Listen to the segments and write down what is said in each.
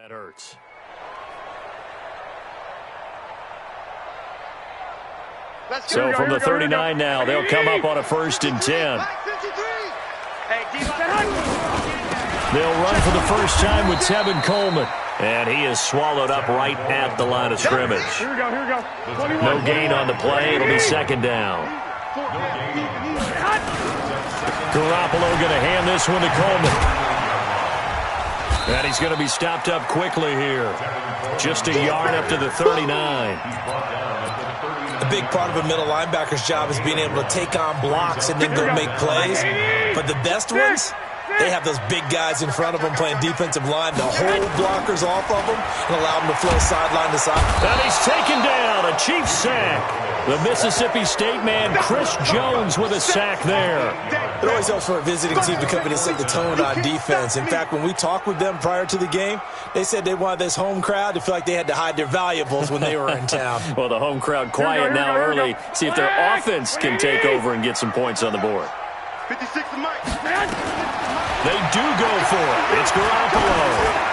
That hurts. So from the 39 now, they'll come up on a 1st and 10. They'll run for the first time with Tevin Coleman. And he is swallowed up right at the line of scrimmage. Here we go. No gain on the play. It'll be 2nd down. Garoppolo going to hand this one to Coleman. And he's going to be stopped up quickly here. Just a yard up to the 39. A big part of a middle linebacker's job is being able to take on blocks and then go make plays. But the best ones, they have those big guys in front of them playing defensive line to hold blockers off of them and allow them to flow sideline to side. And he's taken down, a Chiefs sack. The Mississippi State man, Chris Jones, with a sack there. It always helps for a visiting team to come in and set the tone on defense. In fact, when we talked with them prior to the game, they said they wanted this home crowd to feel like they had to hide their valuables when they were in town. Well, the home crowd quiet now early. See if their offense can take over and get some points on the board. 56 to Mike. They do go for it. It's Garoppolo.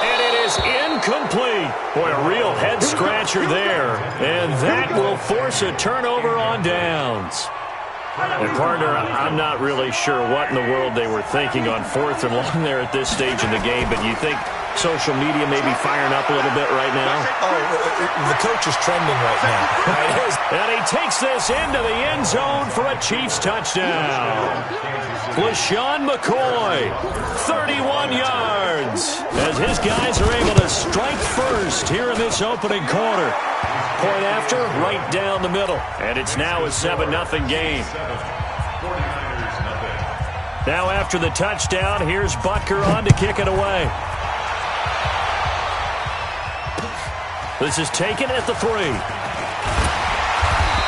And it is incomplete. Boy, a real head-scratcher there. And that will force a turnover on downs. And, partner, I'm not really sure what in the world they were thinking on 4th and long there at this stage in the game, but you think social media may be firing up a little bit right now? Oh, the coach is trending right now. And he takes this into the end zone for a Chiefs touchdown. LaShawn McCoy, 31 yards, as his guys are able to strike first here in this opening quarter. Point after, right down the middle. And it's now a 7-0 game. Now after the touchdown, here's Butker on to kick it away. This is taken at the 3.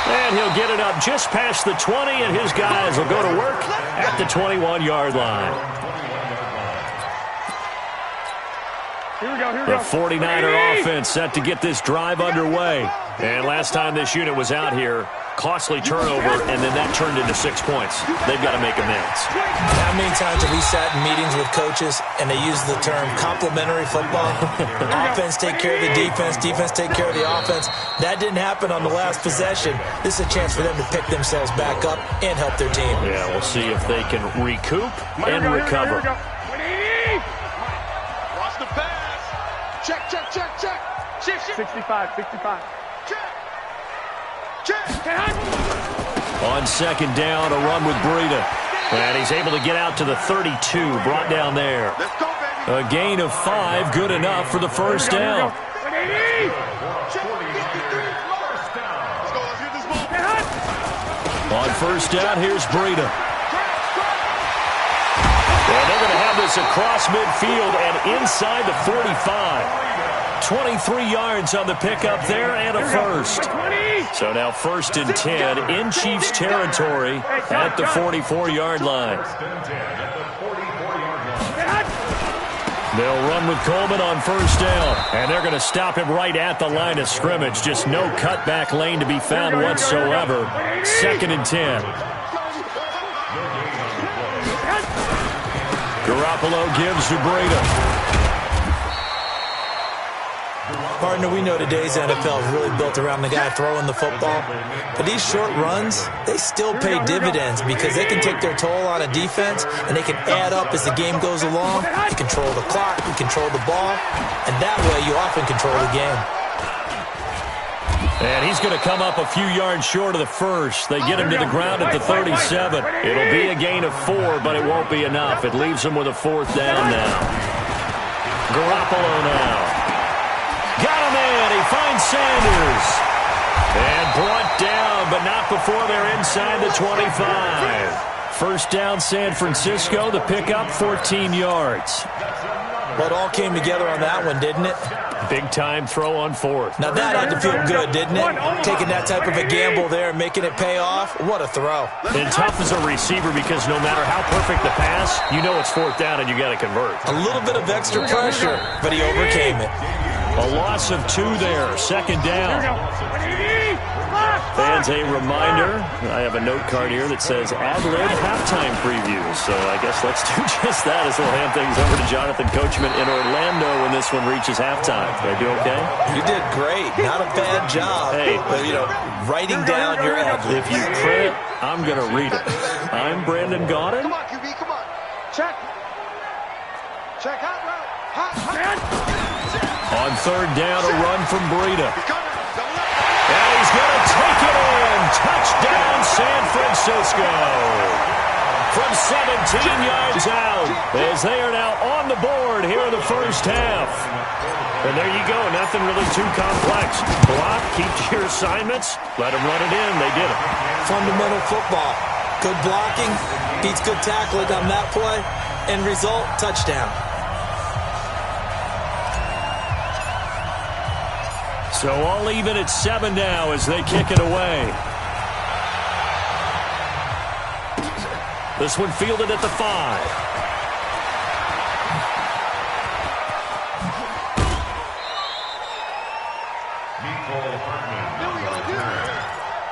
And he'll get it up just past the 20, and his guys will go to work at the 21-yard line. Here we go. The 49er offense set to get this drive underway. And last time this unit was out here, costly turnover, and then that turned into 6 points. They've got to make amends. How many times have we sat in meetings with coaches and they use the term complementary football? Offense take care of the defense, defense take care of the offense. That didn't happen on the last possession. This is a chance for them to pick themselves back up and help their team. Yeah, we'll see if they can recoup and recover. Watch the pass. Check. 65. On 2nd down, a run with Breida. And he's able to get out to the 32, brought down there. A gain of 5, good enough for the first down. On 1st down, here's Breida. And they're going to have this across midfield and inside the 45. 23 yards on the pickup there and a first. So now 1st and 10 in Chiefs territory at the 44-yard line. They'll run with Coleman on 1st down, and they're going to stop him right at the line of scrimmage. Just no cutback lane to be found whatsoever. 2nd and 10. Garoppolo gives to Breida. Partner, we know today's NFL is really built around the guy throwing the football. But these short runs, they still pay dividends because they can take their toll on a defense and they can add up as the game goes along. You control the clock, you control the ball, and that way you often control the game. And he's going to come up a few yards short of the first. They get him to the ground at the 37. It'll be a gain of 4, but it won't be enough. It leaves him with a 4th down now. Garoppolo now. Got him in. He finds Sanders. And brought down, but not before they're inside the 25. First down, San Francisco. The pickup, 14 yards. Well, it all came together on that one, didn't it? Big-time throw on 4th. Now that had to feel good, didn't it? Taking that type of a gamble there and making it pay off. What a throw. And tough as a receiver because no matter how perfect the pass, you know it's 4th down and you got to convert. A little bit of extra pressure, but he overcame it. A loss of 2 there. 2nd down. Fans, a reminder, I have a note card here that says ad-lib halftime preview. So I guess let's do just that as we'll hand things over to Jonathan Coachman in Orlando when this one reaches halftime. Did I do okay? You did great. Not a bad job. Hey, writing down your ad-lib. If you print it, I'm going to read it. I'm Brandon Gaudin. Come on, QB, come on. Check. Check out route. On third down, a run from Breida. He's coming. Double up. And he's going to take it in. Touchdown, San Francisco. From 17 yards out, as they are now on the board here in the first half. And there you go. Nothing really too complex. Block, keep to your assignments, let them run it in. They did it. Fundamental football. Good blocking, beats good tackling on that play. End result, touchdown. So all even at 7 now as they kick it away. This one fielded at the 5.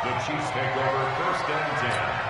The Chiefs take over first and 10.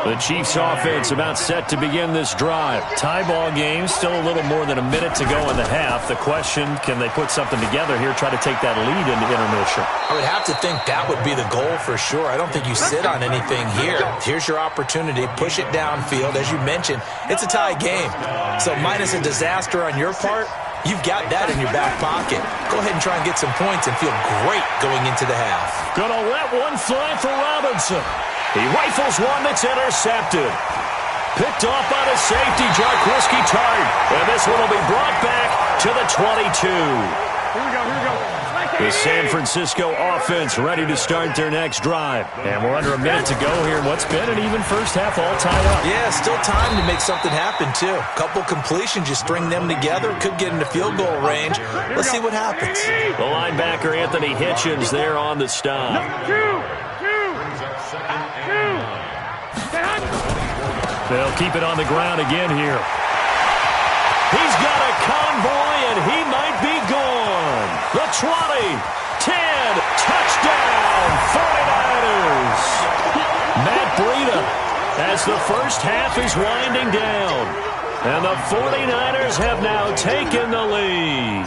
The Chiefs offense about set to begin this drive. Tie ball game, still a little more than a minute to go in the half. The question, can they put something together here, try to take that lead into intermission? I would have to think that would be the goal for sure. I don't think you sit on anything here. Here's your opportunity. Push it downfield. As you mentioned, it's a tie game. So minus a disaster on your part, you've got that in your back pocket. Go ahead and try and get some points and feel great going into the half. Gonna let one fly for Robinson. He rifles one that's intercepted. Picked off by the safety, Jarquiski Tart. And this one will be brought back to the 22. Here we go. The San Francisco offense ready to start their next drive. And we're under a minute to go here. What's been an even first half all tied up. Yeah, still time to make something happen, too. Couple completions, you string them together, could get into field goal range. Let's see what happens. The linebacker, Anthony Hitchens, there on the stop. They'll keep it on the ground again here. He's got a convoy, and he might be gone. The 20, 10, touchdown, 49ers. Matt Breida as the first half is winding down. And the 49ers have now taken the lead.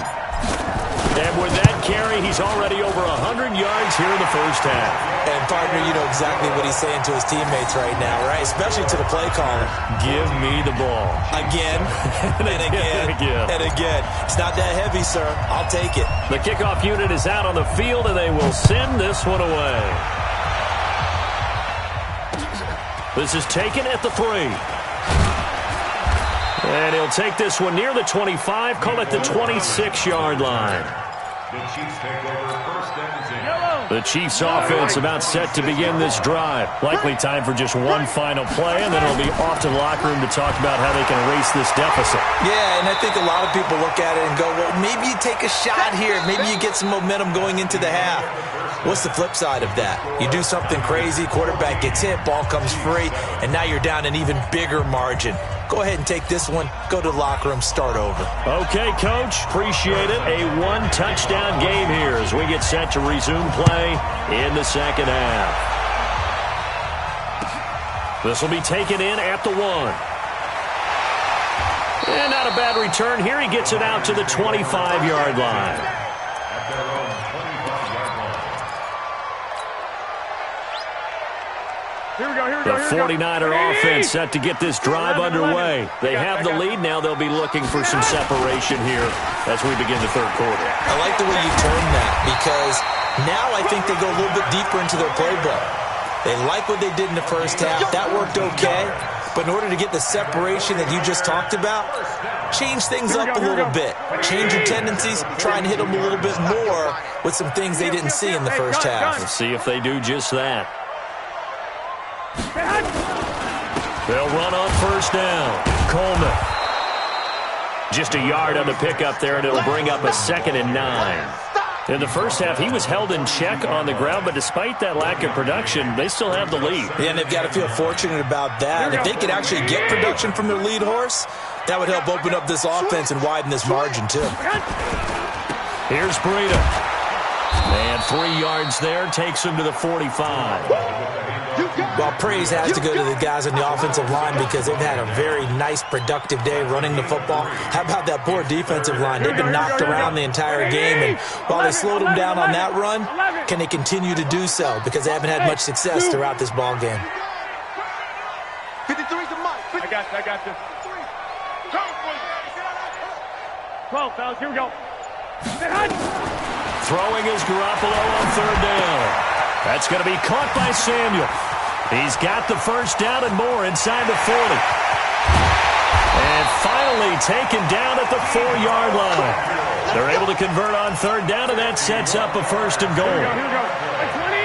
And with that carry, he's already over 100 yards here in the first half. And, partner, you know exactly what he's saying to his teammates right now, right? Especially to the play caller. Give me the ball. Again, and again, and again. It's not that heavy, sir. I'll take it. The kickoff unit is out on the field, and they will send this one away. This is taken at the 3. And he'll take this one near the 25, call it the 26-yard line. The Chiefs take over first and 10. The Chiefs offense about set to begin this drive. Likely time for just one final play, and then it'll be off to the locker room to talk about how they can erase this deficit. Yeah, and I think a lot of people look at it and go, well, maybe you take a shot here. Maybe you get some momentum going into the half. What's the flip side of that? You do something crazy, quarterback gets hit, ball comes free, and now you're down an even bigger margin. Go ahead and take this one, go to the locker room, start over. Okay, Coach, appreciate it. A one-touchdown game here as we get set to resume play in the second half. This will be taken in at the 1. And not a bad return here. He gets it out to the 25-yard line. The 49er offense set to get this drive underway. They have the lead. Now they'll be looking for some separation here as we begin the third quarter. I like the way you turned that because now I think they go a little bit deeper into their playbook. They like what they did in the first half. That worked okay. But in order to get the separation that you just talked about, change things up a little bit. Change your tendencies. Try and hit them a little bit more with some things they didn't see in the first half. Let's see if they do just that. They'll run on first down. Coleman. Just a yard on the pickup there, and it'll bring up a 2nd and 9. In the first half, he was held in check on the ground, but despite that lack of production, they still have the lead. Yeah, and they've got to feel fortunate about that. If they could actually get production from their lead horse, that would help open up this offense and widen this margin, too. Here's Breida. And 3 yards there takes him to the 45. Well, praise has to go to the guys on the offensive line because they've had a very nice, productive day running the football. How about that poor defensive line? They've been knocked around the entire game, and while they slowed them down on that run, can they continue to do so? Because they haven't had much success throughout this ball game. 53's the mic. I got this. 12, fellas, here we go. Throwing is Garoppolo on 3rd down. That's going to be caught by Samuel. He's got the first down and more inside the 40. And finally taken down at the 4-yard line. They're able to convert on 3rd down, and that sets up a 1st and goal. Here we go. 20.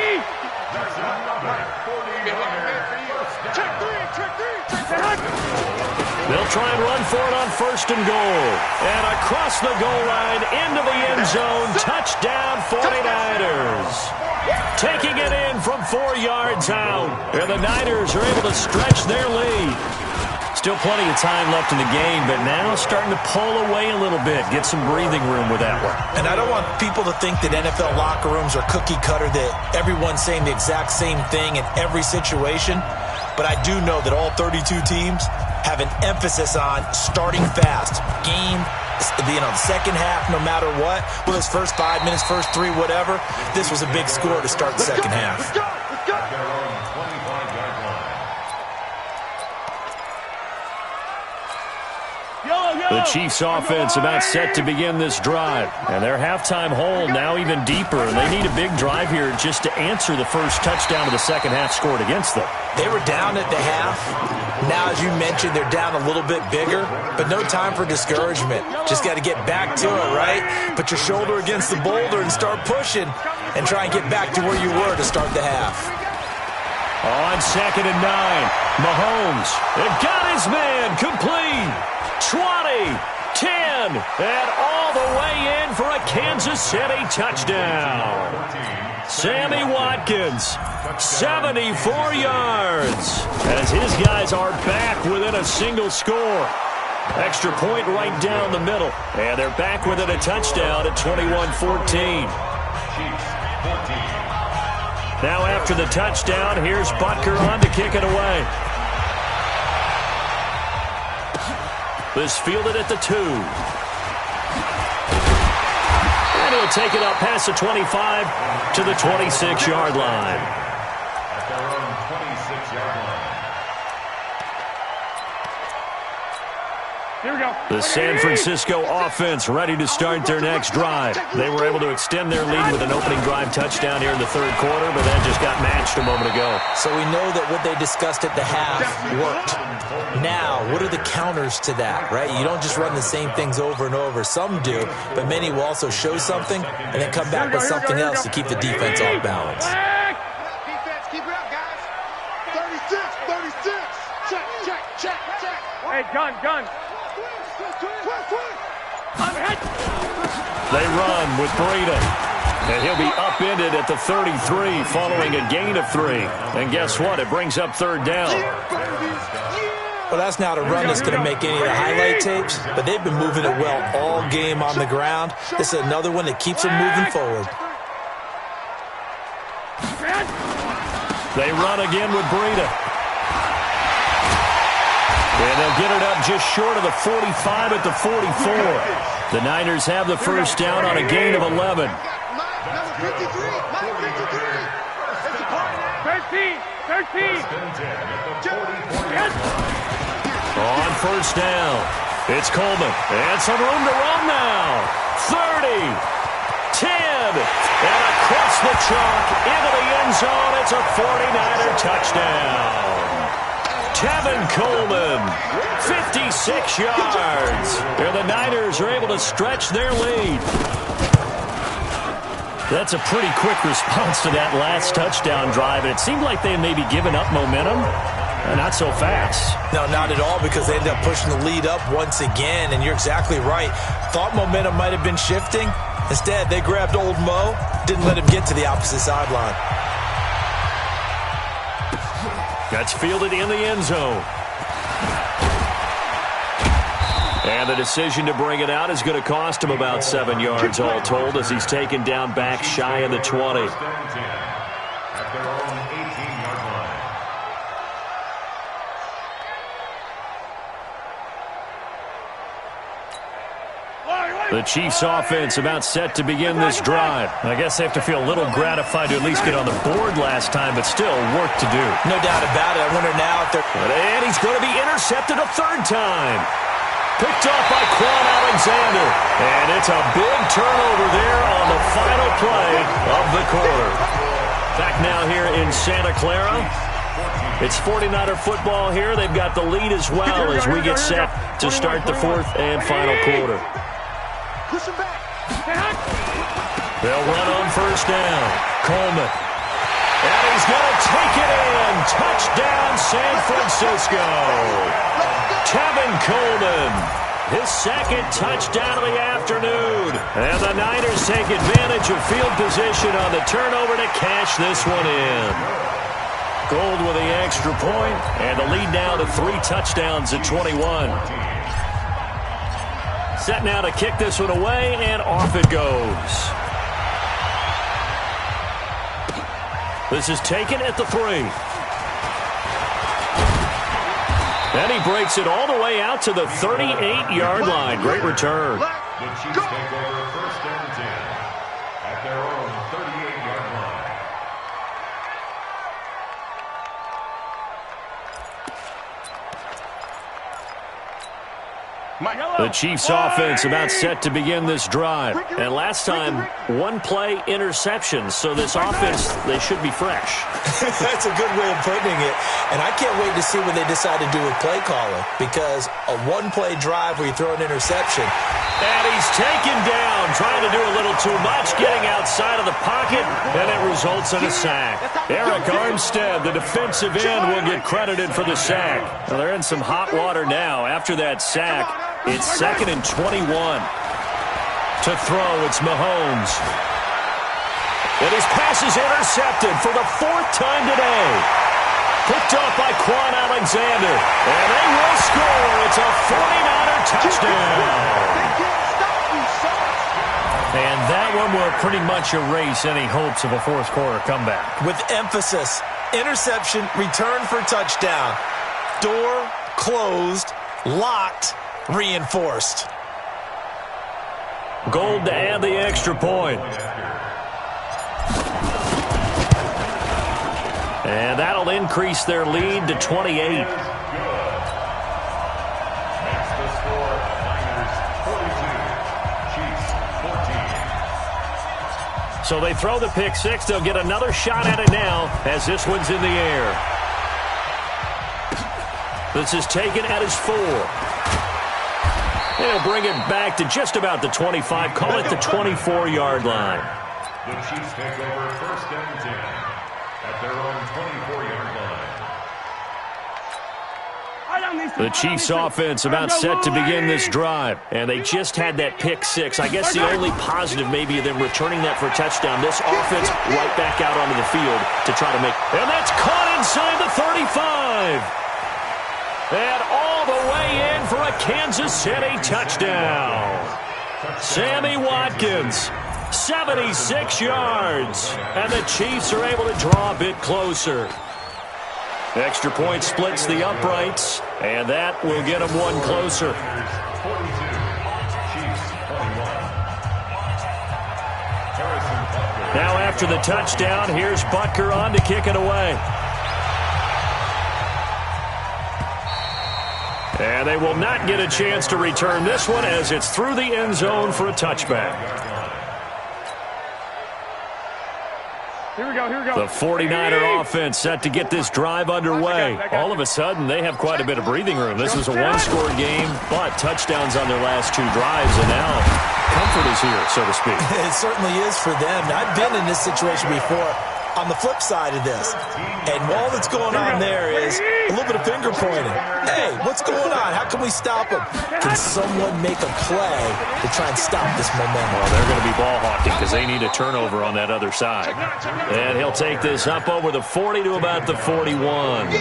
They'll try and run for it on 1st and goal. And across the goal line, into the end zone, touchdown 49ers. Taking it in from 4 yards out. And the Niners are able to stretch their lead. Still plenty of time left in the game, but now starting to pull away a little bit. Get some breathing room with that one. And I don't want people to think that NFL locker rooms are cookie cutter, that everyone's saying the exact same thing in every situation. But I do know that all 32 teams have an emphasis on starting fast. Game, the second half, no matter what, whether it's first 5 minutes, first 3, whatever, this was a big score to start the second half. Let's go. The Chiefs offense about set to begin this drive. And their halftime hole now even deeper. And they need a big drive here just to answer the first touchdown of the second half scored against them. They were down at the half. Now, as you mentioned, they're down a little bit bigger. But no time for discouragement. Just got to get back to it, right? Put your shoulder against the boulder and start pushing. And try and get back to where you were to start the half. On 2nd and 9, Mahomes. It got his man complete. 20, 10, and all the way in for a Kansas City touchdown. Sammy Watkins, 74 yards, as his guys are back within a single score. Extra point right down the middle, and they're back within a touchdown at 21-14. Now after the touchdown, here's Butker on to kick it away. This fielded at the 2. And he'll take it up past the 25 to the 26-yard line. At their own 26-yard line. Here we go. The San Francisco offense ready to start their next drive. They were able to extend their lead with an opening drive touchdown here in the 3rd quarter, but that just got matched a moment ago. So we know that what they discussed at the half worked. Now, what are the counters to that, right? You don't just run the same things over and over. Some do, but many will also show something and then come back with something else to keep the defense off balance. Defense, keep it up, guys. 36. Check. Hey, gun. They run with Breida. And he'll be upended at the 33 following a gain of 3. And guess what? It brings up 3rd down. Well, that's not a run that's going to make any of the highlight tapes, but they've been moving it well all game on the ground. This is another one that keeps them moving forward. They run again with Breida. And they'll get it up just short of the 45 at the 44. The Niners have the first down on a gain of 11. 13. On first down, it's Coleman. And some room to run now. 30, 10, and across the chalk into the end zone. It's a 49er touchdown. Tevin Coleman, 56 yards. And the Niners are able to stretch their lead. That's a pretty quick response to that last touchdown drive. And it seemed like they had maybe given up momentum. Not so fast. No, not at all, because they ended up pushing the lead up once again. And you're exactly right. Thought momentum might have been shifting. Instead, they grabbed old Mo, didn't let him get to the opposite sideline. That's fielded in the end zone. And the decision to bring it out is going to cost him about 7 yards all told as he's taken down back shy of the 20. First and 10 at their own 18-yard line. The Chiefs offense about set to begin this drive. I guess they have to feel a little gratified to at least get on the board last time, but still work to do. No doubt about it. I wonder now if they're... And he's going to be intercepted a third time. Picked off by Quan Alexander. And it's a big turnover there on the final play of the quarter. Back now here in Santa Clara. It's 49er football here. They've got the lead as well as we get set to start the fourth and final quarter. Push him back. They'll run on first down. Coleman. And he's going to take it in. Touchdown, San Francisco. Tevin Coleman. His second touchdown of the afternoon. And the Niners take advantage of field position on the turnover to cash this one in. Gold with the extra point, and the lead now to 3 touchdowns at 21. Set now to kick this one away, and off it goes. This is taken at the 3. And he breaks it all the way out to the 38-yard line. Great return. The Chiefs take over first and 10 at their own 38-yard line. The Chiefs offense about set to begin this drive. And last time, 1 play interception. So this offense, they should be fresh. That's a good way of putting it. And I can't wait to see what they decide to do with play calling. Because a 1-play drive where you throw an interception. And he's taken down, trying to do a little too much, getting outside of the pocket, and it results in a sack. Eric Armstead, the defensive end, will get credited for the sack. Well, they're in some hot water now. After that sack, it's 2nd and 21. To throw, it's Mahomes. And his pass is intercepted for the 4th time today. Picked off by Quan Alexander. And they will score. It's a 49er touchdown. And that one will pretty much erase any hopes of a fourth-quarter comeback. With emphasis, interception, return for touchdown. Door closed, locked, reinforced. Gold to add the extra point. And that'll increase their lead to 28. So they throw the pick 6. They'll get another shot at it now as this one's in the air. This is taken at his 4. They'll bring it back to just about the 25. Call it the 24-yard line. The Chiefs take over first and 10 at their own 24-yard line. The Chiefs offense about set to begin this drive. And they just had that pick 6. I guess the only positive maybe of them returning that for a touchdown. This offense right back out onto the field to try to make. And that's caught inside the 35. And all the way in for a Kansas City touchdown. Sammy Watkins, 76 yards. And the Chiefs are able to draw a bit closer. Extra point splits the uprights, and that will get them one closer. Now after the touchdown, here's Butker on to kick it away. And they will not get a chance to return this one as it's through the end zone for a touchback. Here we go, here we go. The 49er offense set to get this drive underway. All of a sudden, they have quite a bit of breathing room. This was a one-score game, but touchdowns on their last 2 drives, and now comfort is here, so to speak. It certainly is for them. I've been in this situation before on the flip side of this. And all that's going on there is a little bit of finger pointing. Hey, what's going on? How can we stop them? Can someone make a play to try and stop this momentum? Well, they're going to be ball hawking because they need a turnover on that other side. And he'll take this up over the 40 to about the 41. Here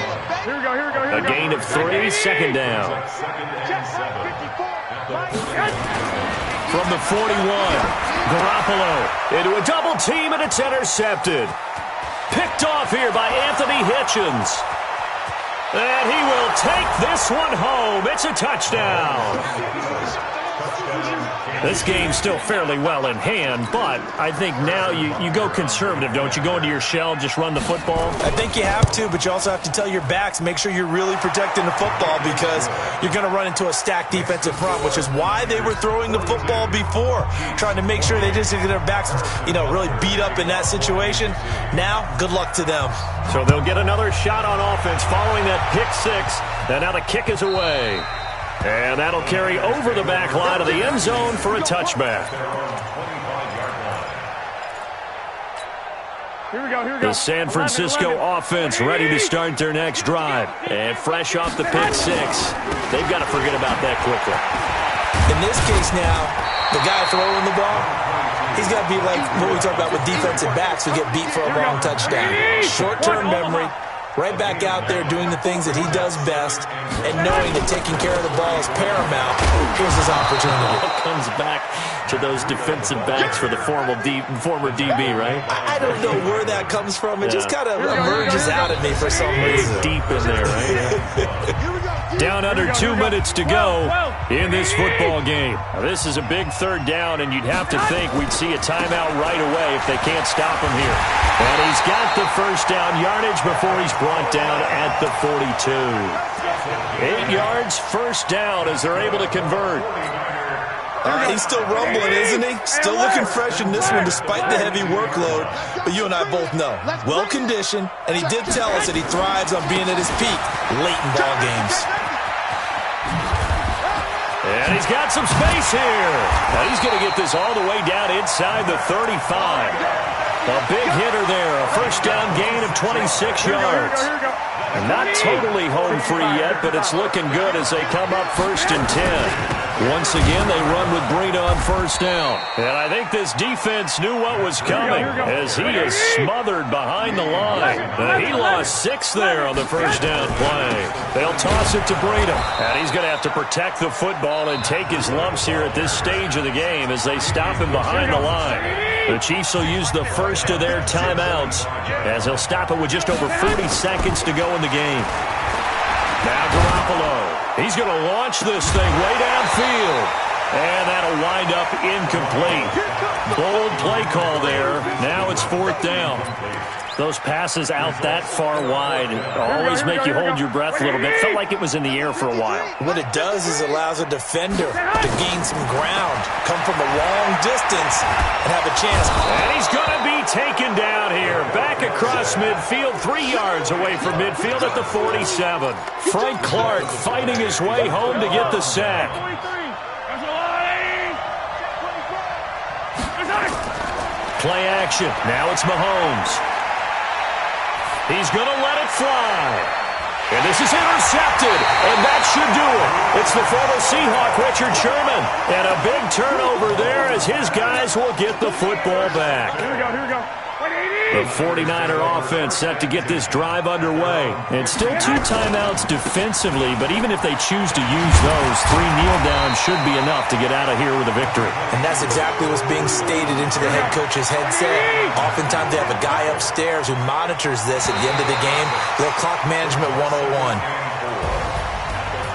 we go, here we go, here we go. A gain of 3, second down. Second and 7. From the 41, Garoppolo into a double team, and it's intercepted. Picked off here by Anthony Hitchens. And he will take this one home. It's a touchdown. This game's still fairly well in hand, but I think now you go conservative, don't you? Go into your shell, just run the football? I think you have to, but you also have to tell your backs, make sure you're really protecting the football because you're going to run into a stacked defensive front, which is why they were throwing the football before, trying to make sure they just get their backs, really beat up in that situation. Now, good luck to them. So they'll get another shot on offense following that pick six, and now the kick is away. And that'll carry over the back line of the end zone for a touchback. Here we go. The San Francisco offense ready to start their next drive. And fresh off the pick six, they've got to forget about that quickly. In this case now, the guy throwing the ball, he's got to be like what we talk about with defensive backs who get beat for a long touchdown. Short-term memory. Right back out there doing the things that he does best and knowing that taking care of the ball is paramount. Here's his opportunity. It comes back to those defensive backs for the former DB, right? I don't know where that comes from. It just kind of emerges out at me for some reason. Deep in there, right? Down under 2 minutes to go in this football game. Now, this is a big third down, and you'd have to think we'd see a timeout right away if they can't stop him here. And he's got the first down yardage before he's brought down at the 42. 8 yards, first down as they're able to convert. He's still rumbling, isn't he? Still looking fresh in this one despite the heavy workload. But you and I both know, well-conditioned, and he did tell us that he thrives on being at his peak late in ball games. And he's got some space here. Now he's going to get this all the way down inside the 35. A big hitter there, a first down gain of 26 yards. Not totally home free yet, but it's looking good as they come up 1st and 10. Once again, they run with Breida on first down. And I think this defense knew what was coming as he is smothered behind the line. He lost 6 there on the first down play. They'll toss it to Breida. And he's going to have to protect the football and take his lumps here at this stage of the game as they stop him behind the line. The Chiefs will use the first of their timeouts as they'll stop it with just over 40 seconds to go in the game. Now Garoppolo. He's going to launch this thing way downfield. And that'll wind up incomplete. Bold play call there. Now it's 4th down. Those passes out that far wide always make you hold your breath a little bit. Felt like it was in the air for a while. What it does is it allows a defender to gain some ground, come from a long distance, and have a chance. And he's going to be taken down here. Back across midfield, 3 yards away from midfield at the 47. Frank Clark fighting his way home to get the sack. Play action. Now it's Mahomes. He's going to let it fly. And this is intercepted. And that should do it. It's the former Seahawk, Richard Sherman. And a big turnover there as his guys will get the football back. Here we go. The 49er offense set to get this drive underway. And still 2 timeouts defensively, but even if they choose to use those, 3 kneel downs should be enough to get out of here with a victory. And that's exactly what's being stated into the head coach's headset. Oftentimes they have a guy upstairs who monitors this at the end of the game. Little clock management 101.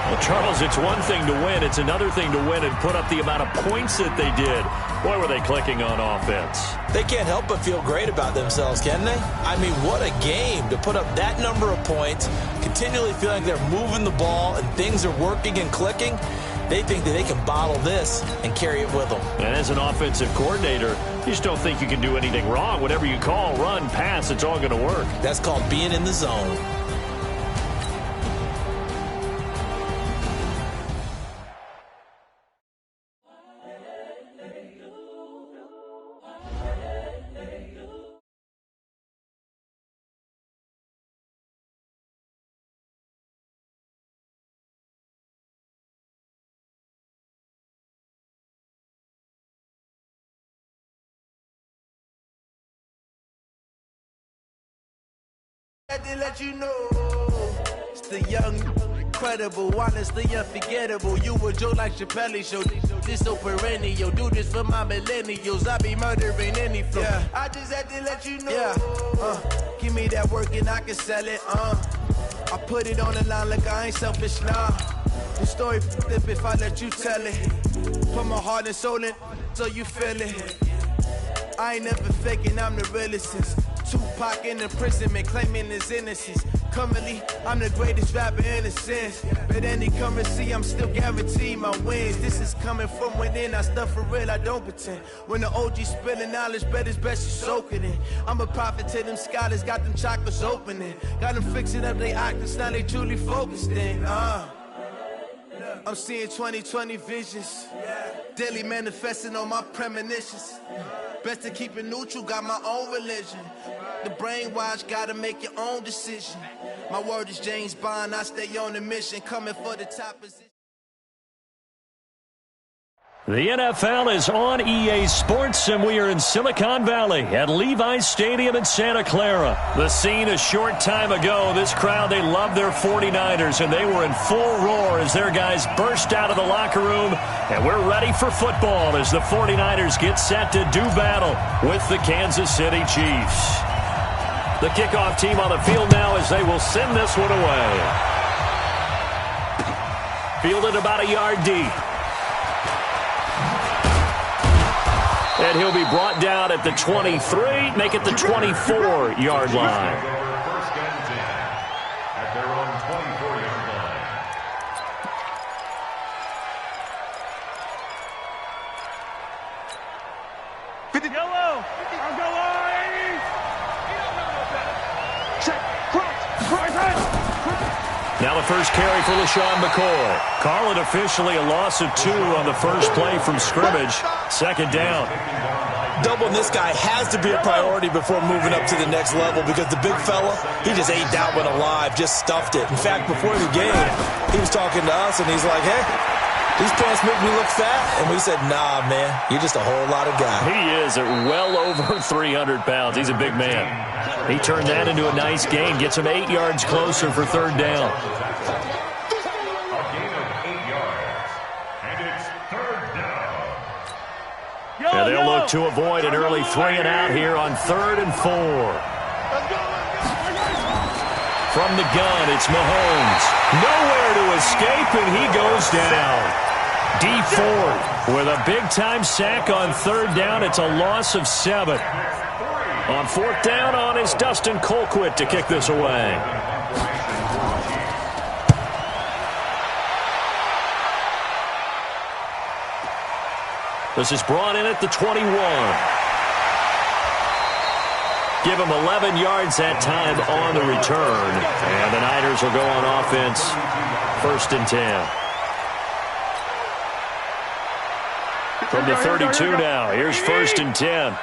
Well, Charles, it's one thing to win. It's another thing to win and put up the amount of points that they did. Boy, were they clicking on offense. They can't help but feel great about themselves, can they? I mean, what a game to put up that number of points, continually feeling like they're moving the ball and things are working and clicking. They think that they can bottle this and carry it with them. And as an offensive coordinator, you just don't think you can do anything wrong. Whatever you call, run, pass, it's all going to work. That's called being in the zone. To let you know it's the young incredible, honestly unforgettable. You a Joe like Chappelle show. This so perennial. Do this for my millennials. I be murdering any flow. Yeah. I just had to let you know. Yeah. Give me that work and I can sell it. I put it on the line like I ain't selfish, nah. The story flip if I let you tell it. Put my heart and soul in so you feel it. I ain't never faking, I'm the realest since Tupac in imprisonment, claiming his innocence. Currently, I'm the greatest rapper in a sense. But any currency, I'm still guaranteed my wins. This is coming from within, I stuff for real, I don't pretend. When the OG spilling knowledge, bet it's best you soak it in. I'm a prophet to them scholars, got them chakras opening. Got them fixing up they octaves, now they truly focused in. I'm seeing 2020 visions. Daily manifesting on my premonitions. Best to keep it neutral, got my own religion. The brainwash, gotta make your own decision. My word is James Bond, I stay on the mission, coming for the top position. The NFL is on EA Sports, and we are in Silicon Valley at Levi's Stadium in Santa Clara. The scene a short time ago, this crowd, they love their 49ers, and they were in full roar as their guys burst out of the locker room, and we're ready for football as the 49ers get set to do battle with the Kansas City Chiefs. The kickoff team on the field now as they will send this one away. Fielded about a yard deep. And he'll be brought down at the 23, make it the 24-yard line. First and 10 at their own 24-yard line. Yellow. I'll go wide. Check. Now the first carry for LaShawn McCoy. Call it officially a loss of 2 on the first play from scrimmage. Second down. Doubling this guy has to be a priority before moving up to the next level because the big fella, he just ate that one alive, just stuffed it. In fact, before the game, he was talking to us, and he's like, hey, these pants make me look fat. And we said, nah, man, you're just a whole lot of guy. He is at well over 300 pounds. He's a big man. He turned that into a nice gain, gets him 8 yards closer for third down. A gain of 8 yards. And it's third down. And they'll look to avoid an early 3-and-out here on 3rd and 4. From the gun, it's Mahomes. Nowhere to escape, and he goes down. D Ford with a big-time sack on third down. It's a loss of 7. On fourth down on is Dustin Colquitt to kick this away. This is brought in at the 21. Give him 11 yards that time on the return. And the Niners will go on offense. 1st and 10. From the 32 now. Here's 1st and 10.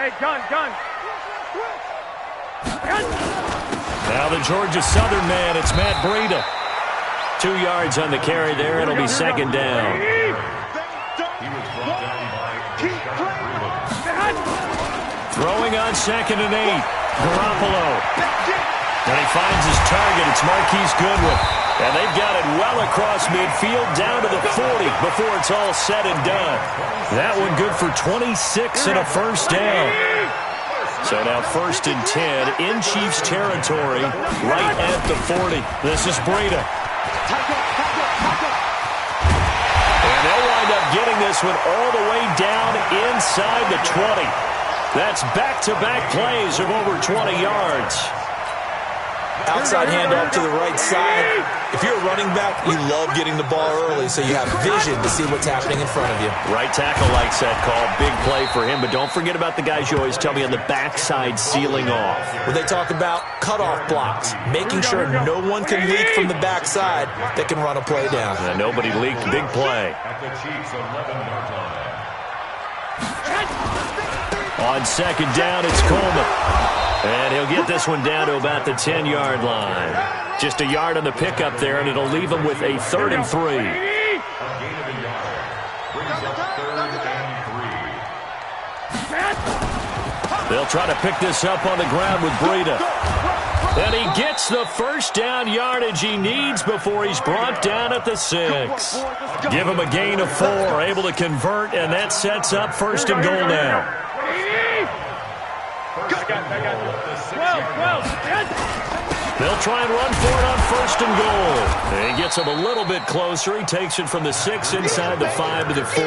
Hey, gun. Now the Georgia Southern man, it's Matt Breida. 2 yards on the carry there. It'll be second down. He was brought down by Throwing on 2nd and 8. Garoppolo. And he finds his target. It's Marquise Goodwin. And they've got it well across midfield down to the 40 before it's all said and done. That one good for 26 and a first down. So now 1st and 10 in Chiefs territory right at the 40. This is Breida. And they'll wind up getting this one all the way down inside the 20. That's back-to-back plays of over 20 yards. Outside handoff to the right side. If you're a running back, you love getting the ball early so you have vision to see what's happening in front of you. Right tackle likes that call. Big play for him, but don't forget about the guys you always tell me on the backside sealing off. When they talk about cutoff blocks, making sure no one can leak from the backside that can run a play down. And nobody leaked. Big play. at the Chiefs' 11-yard line. On second down, it's Coleman. And he'll get this one down to about the 10-yard line. Just a yard on the pickup there, and it'll leave him with a 3rd and 3. A gain of a yard. Brings up 3rd and 3. They'll try to pick this up on the ground with Breida. And he gets the first down yardage he needs before he's brought down at the 6. Give him a gain of 4, able to convert, and that sets up first and goal now. They'll try and run for it on first and goal. And he gets him a little bit closer. He takes it from the 6 inside the 5 to the 4.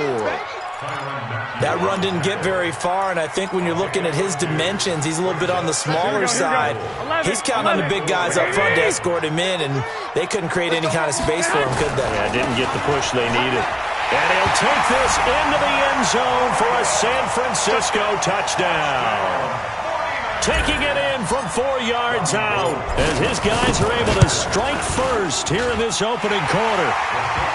That run didn't get very far, and I think when you're looking at his dimensions, he's a little bit on the smaller side. He's counting on the big guys up front to escort him in, and they couldn't create any kind of space for him, could they? Yeah, didn't get the push they needed. And he'll take this into the end zone for a San Francisco touchdown. Taking it in from 4 yards out as his guys are able to strike first here in this opening quarter.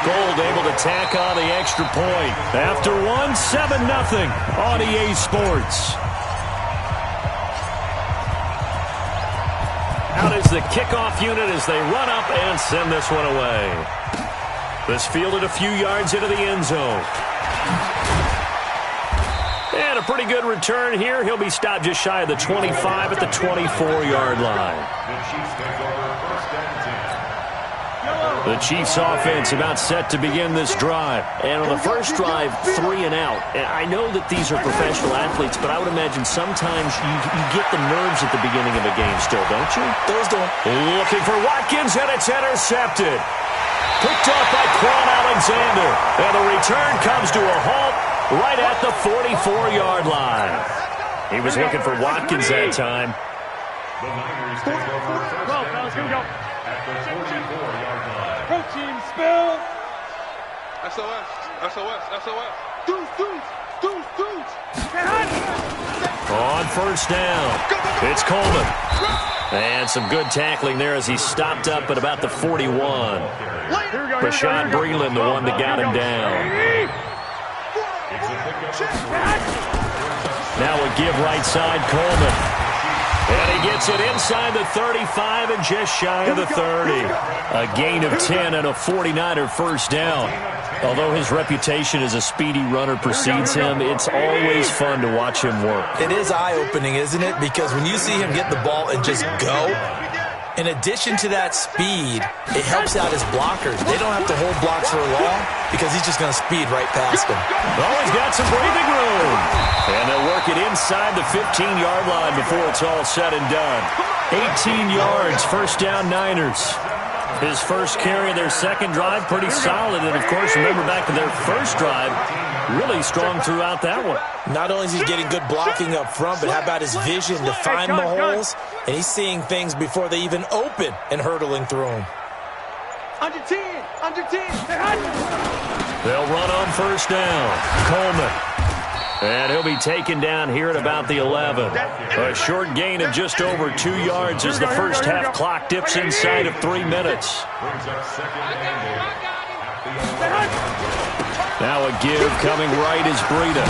Gold able to tack on the extra point. After 1, 7-0 on EA Sports. Out is the kickoff unit as they run up and send this one away. This fielded a few yards into the end zone. And a pretty good return here. He'll be stopped just shy of the 25 at the 24-yard line. The Chiefs offense about set to begin this drive. And on the first drive, 3 and out. And I know that these are professional athletes, but I would imagine sometimes you get the nerves at the beginning of a game still, don't you? Those don't. Looking for Watkins, and it's intercepted. Picked up by Quan Alexander. And the return comes to a halt right at the 44-yard line. He was looking for Watkins that time. The Niners take over first down at the 44-yard line. Protein spill. SOS, SOS, SOS. Deuce. On first down, it's Coleman. And some good tackling there as he stopped up at about the 41. Rashad Breeland, the one that got him down. Now a give right side, Coleman. And he gets it inside the 35 and just shy of the 30. A gain of 10 and a 49er first down. Although his reputation as a speedy runner precedes him, it's always fun to watch him work. It is eye-opening, isn't it? Because when you see him get the ball and just go, in addition to that speed, it helps out his blockers. They don't have to hold blocks for long because he's just going to speed right past them. Oh, he's got some breathing room. And they'll work it inside the 15-yard line before it's all said and done. 18 yards, first down Niners. His first carry of their second drive, pretty solid. And, of course, remember back to their first drive, really strong throughout that one. Not only is he getting good blocking up front, but how about his vision to find the holes? And he's seeing things before they even open and hurtling through them. Under 10. They'll run on first down. Coleman. And he'll be taken down here at about the 11. A short gain of just over 2 yards as the first half clock dips inside of 3 minutes. Now a give coming right is Breida.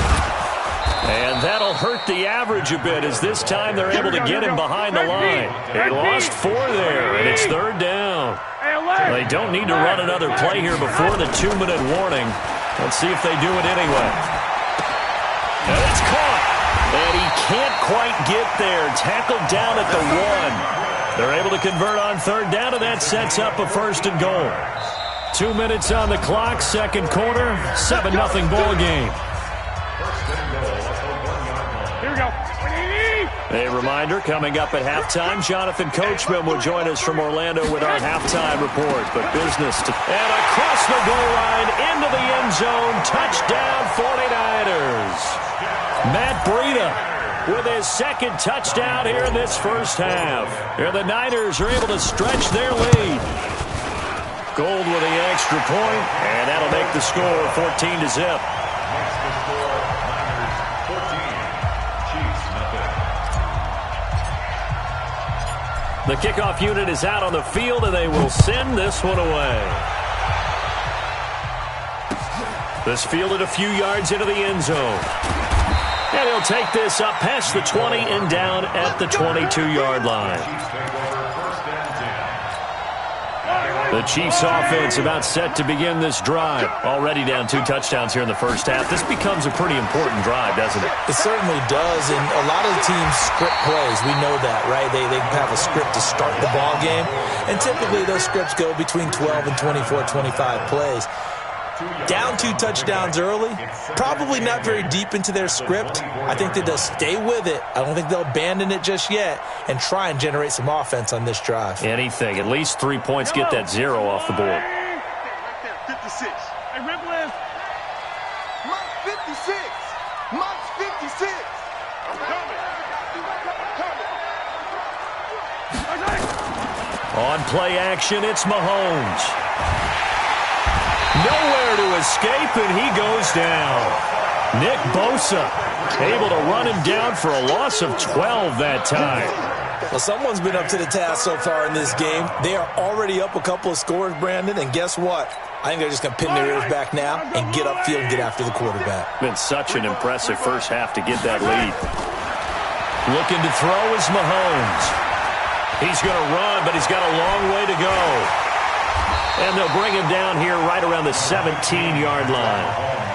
And that'll hurt the average a bit as this time they're able to get him behind the line. They lost 4 there, and it's third down. They don't need to run another play here before the 2-minute warning. Let's see if they do it anyway. And it's caught. And he can't quite get there. Tackled down at the 1. They're able to convert on third down, and that sets up a first and goal. 2 minutes on the clock, second quarter, 7-0 ball game. Here we go. A reminder, coming up at halftime, Jonathan Coachman will join us from Orlando with our halftime report. But business to... And across the goal line, into the end zone, touchdown 49ers. Matt Breida with his second touchdown here in this first half. Here the Niners are able to stretch their lead. Gold with the extra point, and that'll make the score 14-0. The kickoff unit is out on the field, and they will send this one away. This fielded a few yards into the end zone. And he'll take this up past the 20 and down at the 22-yard line. The Chiefs offense about set to begin this drive. Already down 2 touchdowns here in the first half. This becomes a pretty important drive, doesn't it? It certainly does, and a lot of the teams script plays. We know that, right? They have a script to start the ball game, and typically those scripts go between 12 and 24, 25 plays. Down 2 touchdowns early, probably not very deep into their script. I think that they'll stay with it. I don't think they'll abandon it just yet and try and generate some offense on this drive. Anything. At least 3 points, get that 0 off the board. 56. Hey, rip list. Mark 56. Mark 56. I'm coming. On play action, it's Mahomes. Nowhere to escape, and he goes down. Nick Bosa able to run him down for a loss of 12 that time. Well, someone's been up to the task so far in this game. They are already up a couple of scores, Brandon, and guess what? I think they're just going to pin their ears back now and get upfield and get after the quarterback. Been such an impressive first half to get that lead. Looking to throw is Mahomes. He's going to run, but he's got a long way to go. And they'll bring him down here right around the 17-yard line.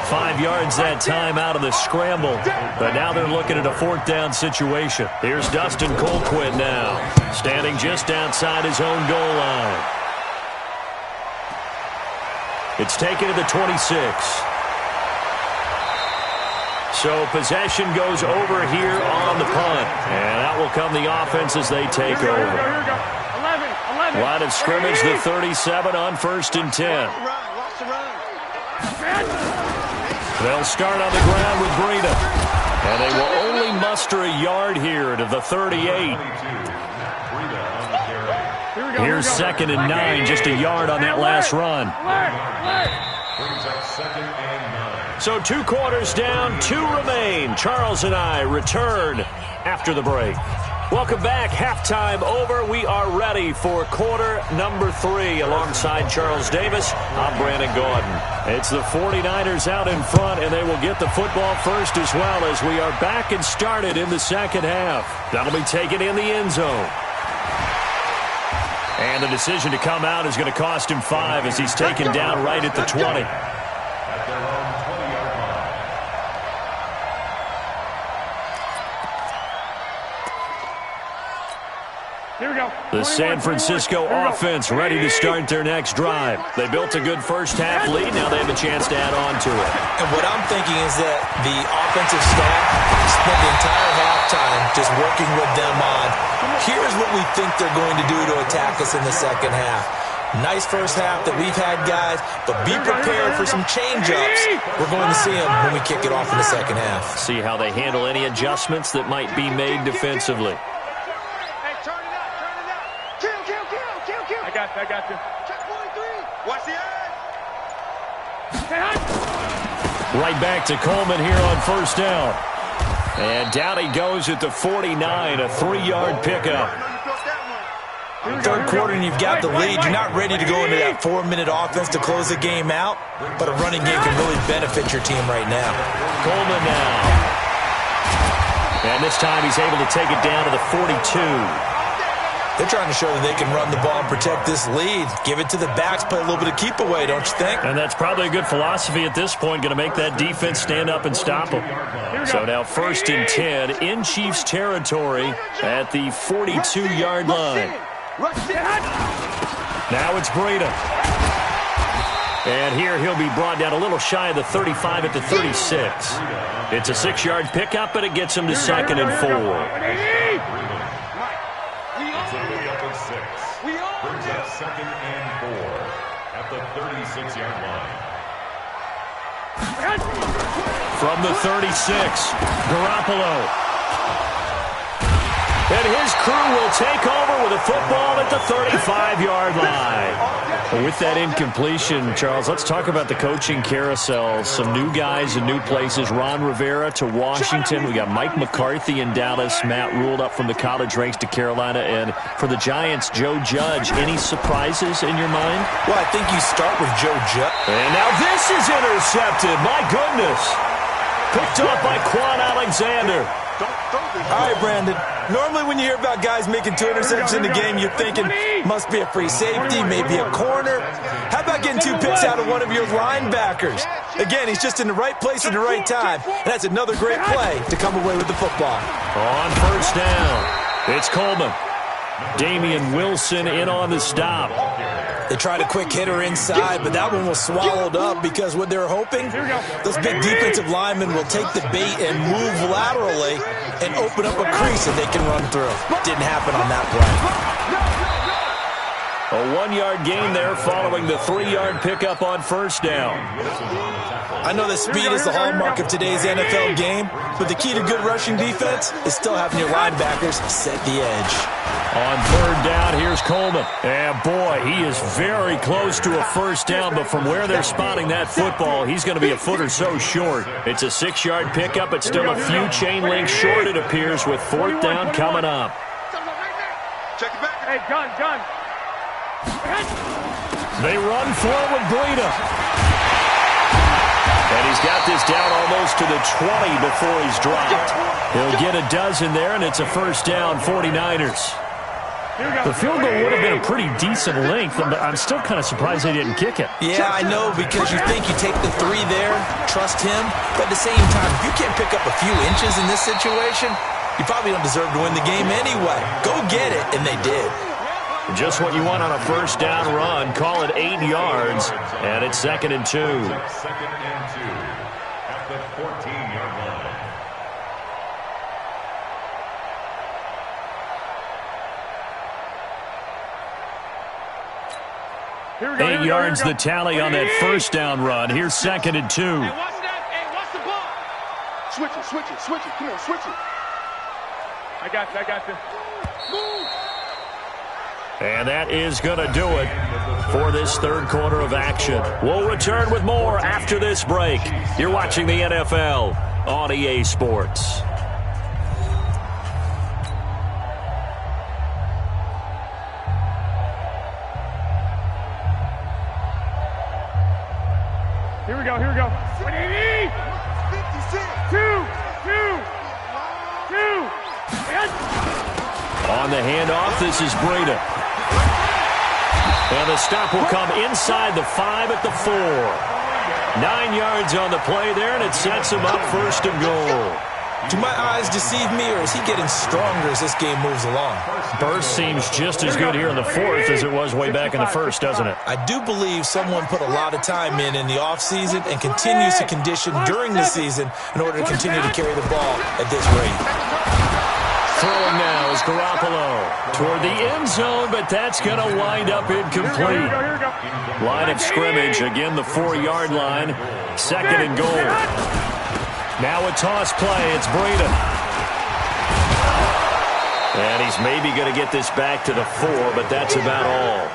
5 yards that time out of the scramble. But now they're looking at a 4th down situation. Here's Dustin Colquitt now, standing just outside his own goal line. It's taken to the 26. So possession goes over here on the punt. And out will come the offense as they take over. Line of scrimmage, the 37 on 1st and 10. They'll start on the ground with Breida. And they will only muster a yard here to the 38. Here's 2nd and 9, just a yard on that last run. So 2 quarters down, 2 remain. Charles and I return after the break. Welcome back. Halftime over. We are ready for quarter number 3. Alongside Charles Davis, I'm Brandon Gordon. It's the 49ers out in front, and they will get the football first as well as we are back and started in the second half. That'll be taken in the end zone. And the decision to come out is going to cost him 5 as he's taken down right at the 20. The San Francisco offense ready to start their next drive. They built a good first half lead. Now they have a chance to add on to it. And what I'm thinking is that the offensive staff spent the entire halftime just working with them on, here's what we think they're going to do to attack us in the second half. Nice first half that we've had, guys, but be prepared for some change-ups. We're going to see them when we kick it off in the second half. See how they handle any adjustments that might be made defensively. I got you. Check 43. Watch the eye. Right back to Coleman here on 1st down. And down he goes at the 49, a 3-yard pickup. 3rd quarter and you've got the lead. You're not ready to go into that 4-minute offense to close the game out, but a running game can really benefit your team right now. Coleman now. And this time he's able to take it down to the 42. They're trying to show that they can run the ball and protect this lead. Give it to the backs, play a little bit of keep away, don't you think? And that's probably a good philosophy at this point, going to make that defense stand up and stop them. So now 1st and 10 in Chiefs territory at the 42-yard line. Now it's Breida. And here he'll be brought down a little shy of the 35 at the 36. It's a 6-yard pickup, but it gets him to 2nd and 4. Brings up 2nd and 4 at the 36-yard line. From the 36, Garoppolo. And his crew will take over with a football at the 35-yard line. With that incompletion, Charles, let's talk about the coaching carousel. Some new guys in new places. Ron Rivera to Washington. We got Mike McCarthy in Dallas. Matt Rule up from the college ranks to Carolina. And for the Giants, Joe Judge. Any surprises in your mind? Well, I think you start with Joe Judge. And now this is intercepted. My goodness. Picked up by Quan Alexander. All right, Brandon. Normally when you hear about guys making 2 interceptions in the game, you're thinking, must be a free safety, maybe a corner. How about getting 2 picks out of one of your linebackers? Again, he's just in the right place at the right time. And that's another great play to come away with the football. On first down, it's Coleman. Damian Wilson in on the stop. They tried a quick hitter inside, but that one was swallowed up because what they're hoping, those big defensive linemen will take the bait and move laterally and open up a crease that they can run through. Didn't happen on that A play. 1-yard gain there following the 3-yard pickup on first down. I know that speed is the hallmark of today's NFL game, but the key to good rushing defense is still having your linebackers set the edge. On third down, here's Coleman. And boy, he is very close to a first down, but from where they're spotting that football, he's going to be a foot or so short. It's a 6-yard pickup, but still a few chain links short, it appears, with fourth down coming up. Check it back. Hey, gun. They run for it with Breida. And he's got this down almost to the 20 before he's dropped. He'll get a dozen there, and it's a first down, 49ers. The field goal would have been a pretty decent length, but I'm still kind of surprised they didn't kick it. Yeah, I know, because you think you take the 3 there, trust him, but at the same time, if you can't pick up a few inches in this situation, you probably don't deserve to win the game anyway. Go get it, and they did. Just what you want on a first down run. Call it 8 yards, and it's 2nd and 2. 2nd and 2 at the 14-yard line. Here we go, 8 yards the tally on that first down run. Here's 2nd and 2. Hey, watch that. Hey, watch the ball. Switch it. Come on, switch it. I got you. Move. And that is going to do it for this third quarter of action. We'll return with more after this break. You're watching the NFL on EA Sports. Here we go. 180. 2. On the handoff, this is Breida. And the stop will come inside the 5 at the 4. 9 yards on the play there, and it sets him up 1st and goal. Do my eyes deceive me, or is he getting stronger as this game moves along? Burst seems just as good here in the 4th as it was way back in the 1st, doesn't it? I do believe someone put a lot of time in the offseason and continues to condition during the season in order to continue to carry the ball at this rate. Throwing now is Garoppolo toward the end zone, but that's going to wind up incomplete. Here we go. Line of scrimmage, again the 4-yard line. 2nd and goal. Now a toss play, it's Breida. And he's maybe going to get this back to the 4, but that's about all.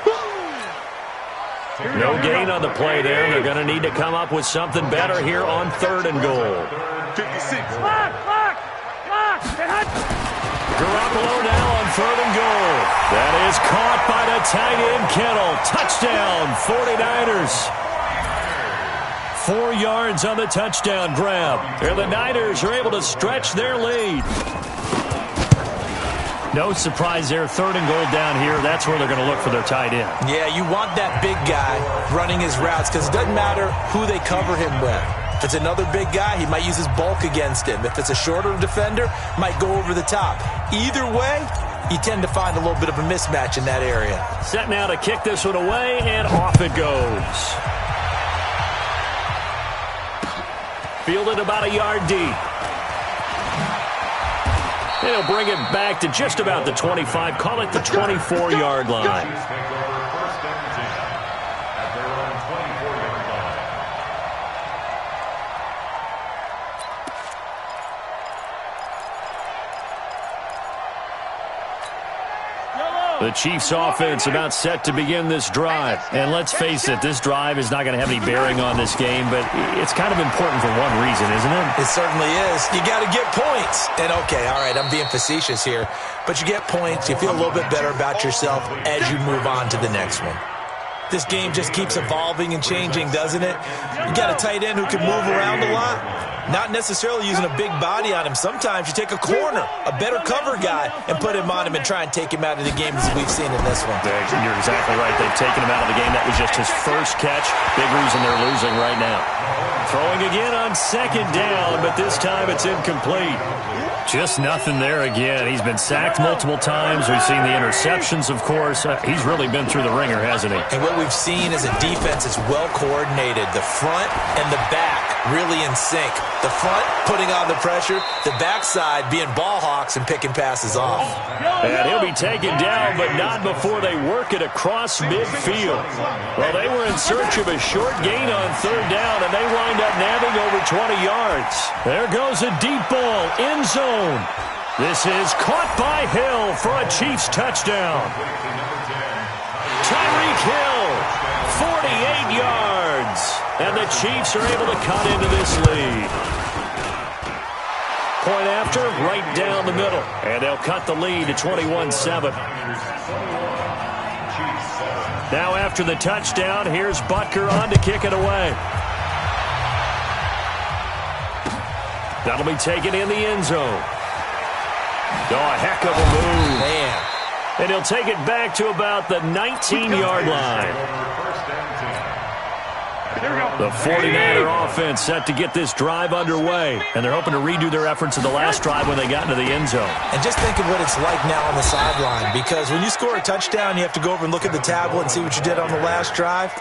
No gain on the play there. They're going to need to come up with something better here on 3rd and goal. 56. Clock. Garoppolo now on 3rd and goal. That is caught by the tight end, Kittle. Touchdown, 49ers. 4 yards on the touchdown grab. And the Niners are able to stretch their lead. No surprise there, 3rd and goal down here. That's where they're going to look for their tight end. Yeah, you want that big guy running his routes because it doesn't matter who they cover him with. If it's another big guy, he might use his bulk against him. If it's a shorter defender, might go over the top. Either way, you tend to find a little bit of a mismatch in that area. Set now to kick this one away, and off it goes. Fielded about a yard deep. And he'll bring it back to just about the 25. Call it the 24-yard line. The Chiefs offense about set to begin this drive. And let's face it, this drive is not going to have any bearing on this game, but it's kind of important for one reason, isn't it? It certainly is. You got to get points. And okay, all right, I'm being facetious here, but you get points, you feel a little bit better about yourself as you move on to the next one. This game just keeps evolving and changing, doesn't it? You got a tight end who can move around a lot. Not necessarily using a big body on him. Sometimes you take a corner, a better cover guy, and put him on him and try and take him out of the game as we've seen in this one. You're exactly right. They've taken him out of the game. That was just his first catch. Big reason they're losing right now. Throwing again on second down, but this time it's incomplete. Just nothing there again. He's been sacked multiple times. We've seen the interceptions, of course. He's really been through the ringer, hasn't he? And what we've seen is a defense that's well coordinated. The front and the back really in sync. The front putting on the pressure, the backside being ball hawks and picking passes off. And he'll be taken down, but not before they work it across midfield. Well, they were in search of a short gain on third down, and they wind up nabbing over 20 yards. There goes a deep ball, end zone. This is caught by Hill for a Chiefs touchdown. Tyreek Hill, 48 yards. And the Chiefs are able to cut into this lead. Point after, right down the middle. And they'll cut the lead to 21-7. Now after the touchdown, here's Butker on to kick it away. That'll be taken in the end zone. Oh, a heck of a move. Man. And he'll take it back to about the 19-yard line. The 49er offense set to get this drive underway. And they're hoping to redo their efforts in the last drive when they got into the end zone. And just think of what it's like now on the sideline. Because when you score a touchdown, you have to go over and look at the tablet and see what you did on the last drive.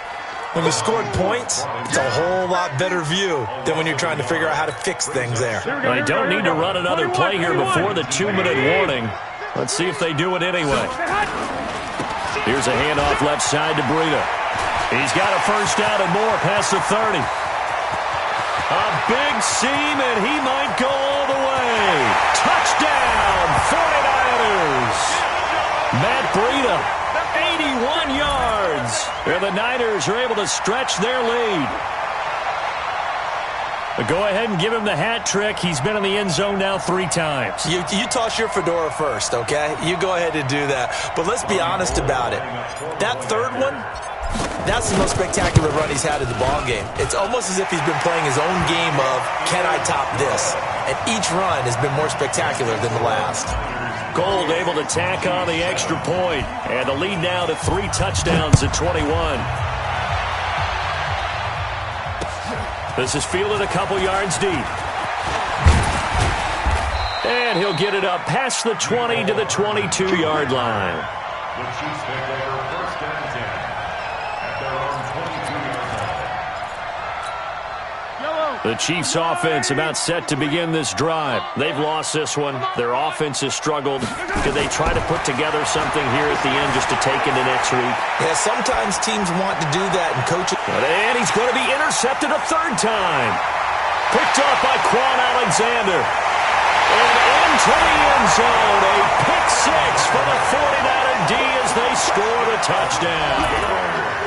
When you scored points, it's a whole lot better view than when you're trying to figure out how to fix things there. Well, they don't need to run another play here before the 2-minute warning. Let's see if they do it anyway. Here's a handoff left side to Breida. He's got a first down and more past the 30. A big seam, and he might go all the way. Touchdown, 49ers. Matt Breida. 81 yards. And the Niners are able to stretch their lead. But go ahead and give him the hat trick. He's been in the end zone now 3 times. You toss your fedora first, okay? You go ahead and do that. But let's be honest about it. That third one, that's the most spectacular run he's had in the ballgame. It's almost as if he's been playing his own game of, can I top this? And each run has been more spectacular than the last. Gold able to tack on the extra point. And the lead now to 3 touchdowns at 21. This is fielded a couple yards deep. And he'll get it up past the 20 to the 22-yard line. The Chiefs take over first and 10 at their own 22-yard line. The Chiefs offense about set to begin this drive. They've lost this one. Their offense has struggled. Do they try to put together something here at the end just to take into next week? Yeah, sometimes teams want to do that and coach it. And he's going to be intercepted a third time. Picked off by Quan Alexander. And into the end zone. A pick 6 for the 49er D as they score the touchdown.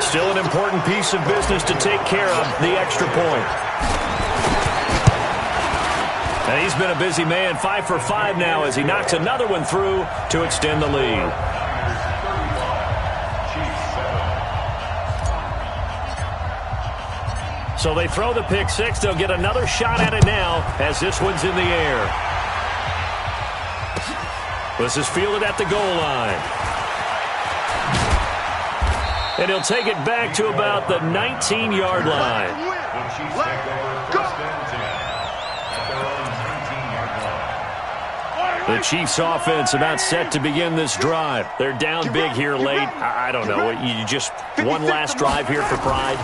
Still an important piece of business to take care of, the extra point. And he's been a busy man, 5 for 5 now as he knocks another one through to extend the lead. So they throw the pick 6. They'll get another shot at it now as this one's in the air. This is fielded at the goal line. And he'll take it back to about the 19-yard line. The Chiefs offense about set to begin this drive. They're down big here late. I don't know. You just one last drive here for pride?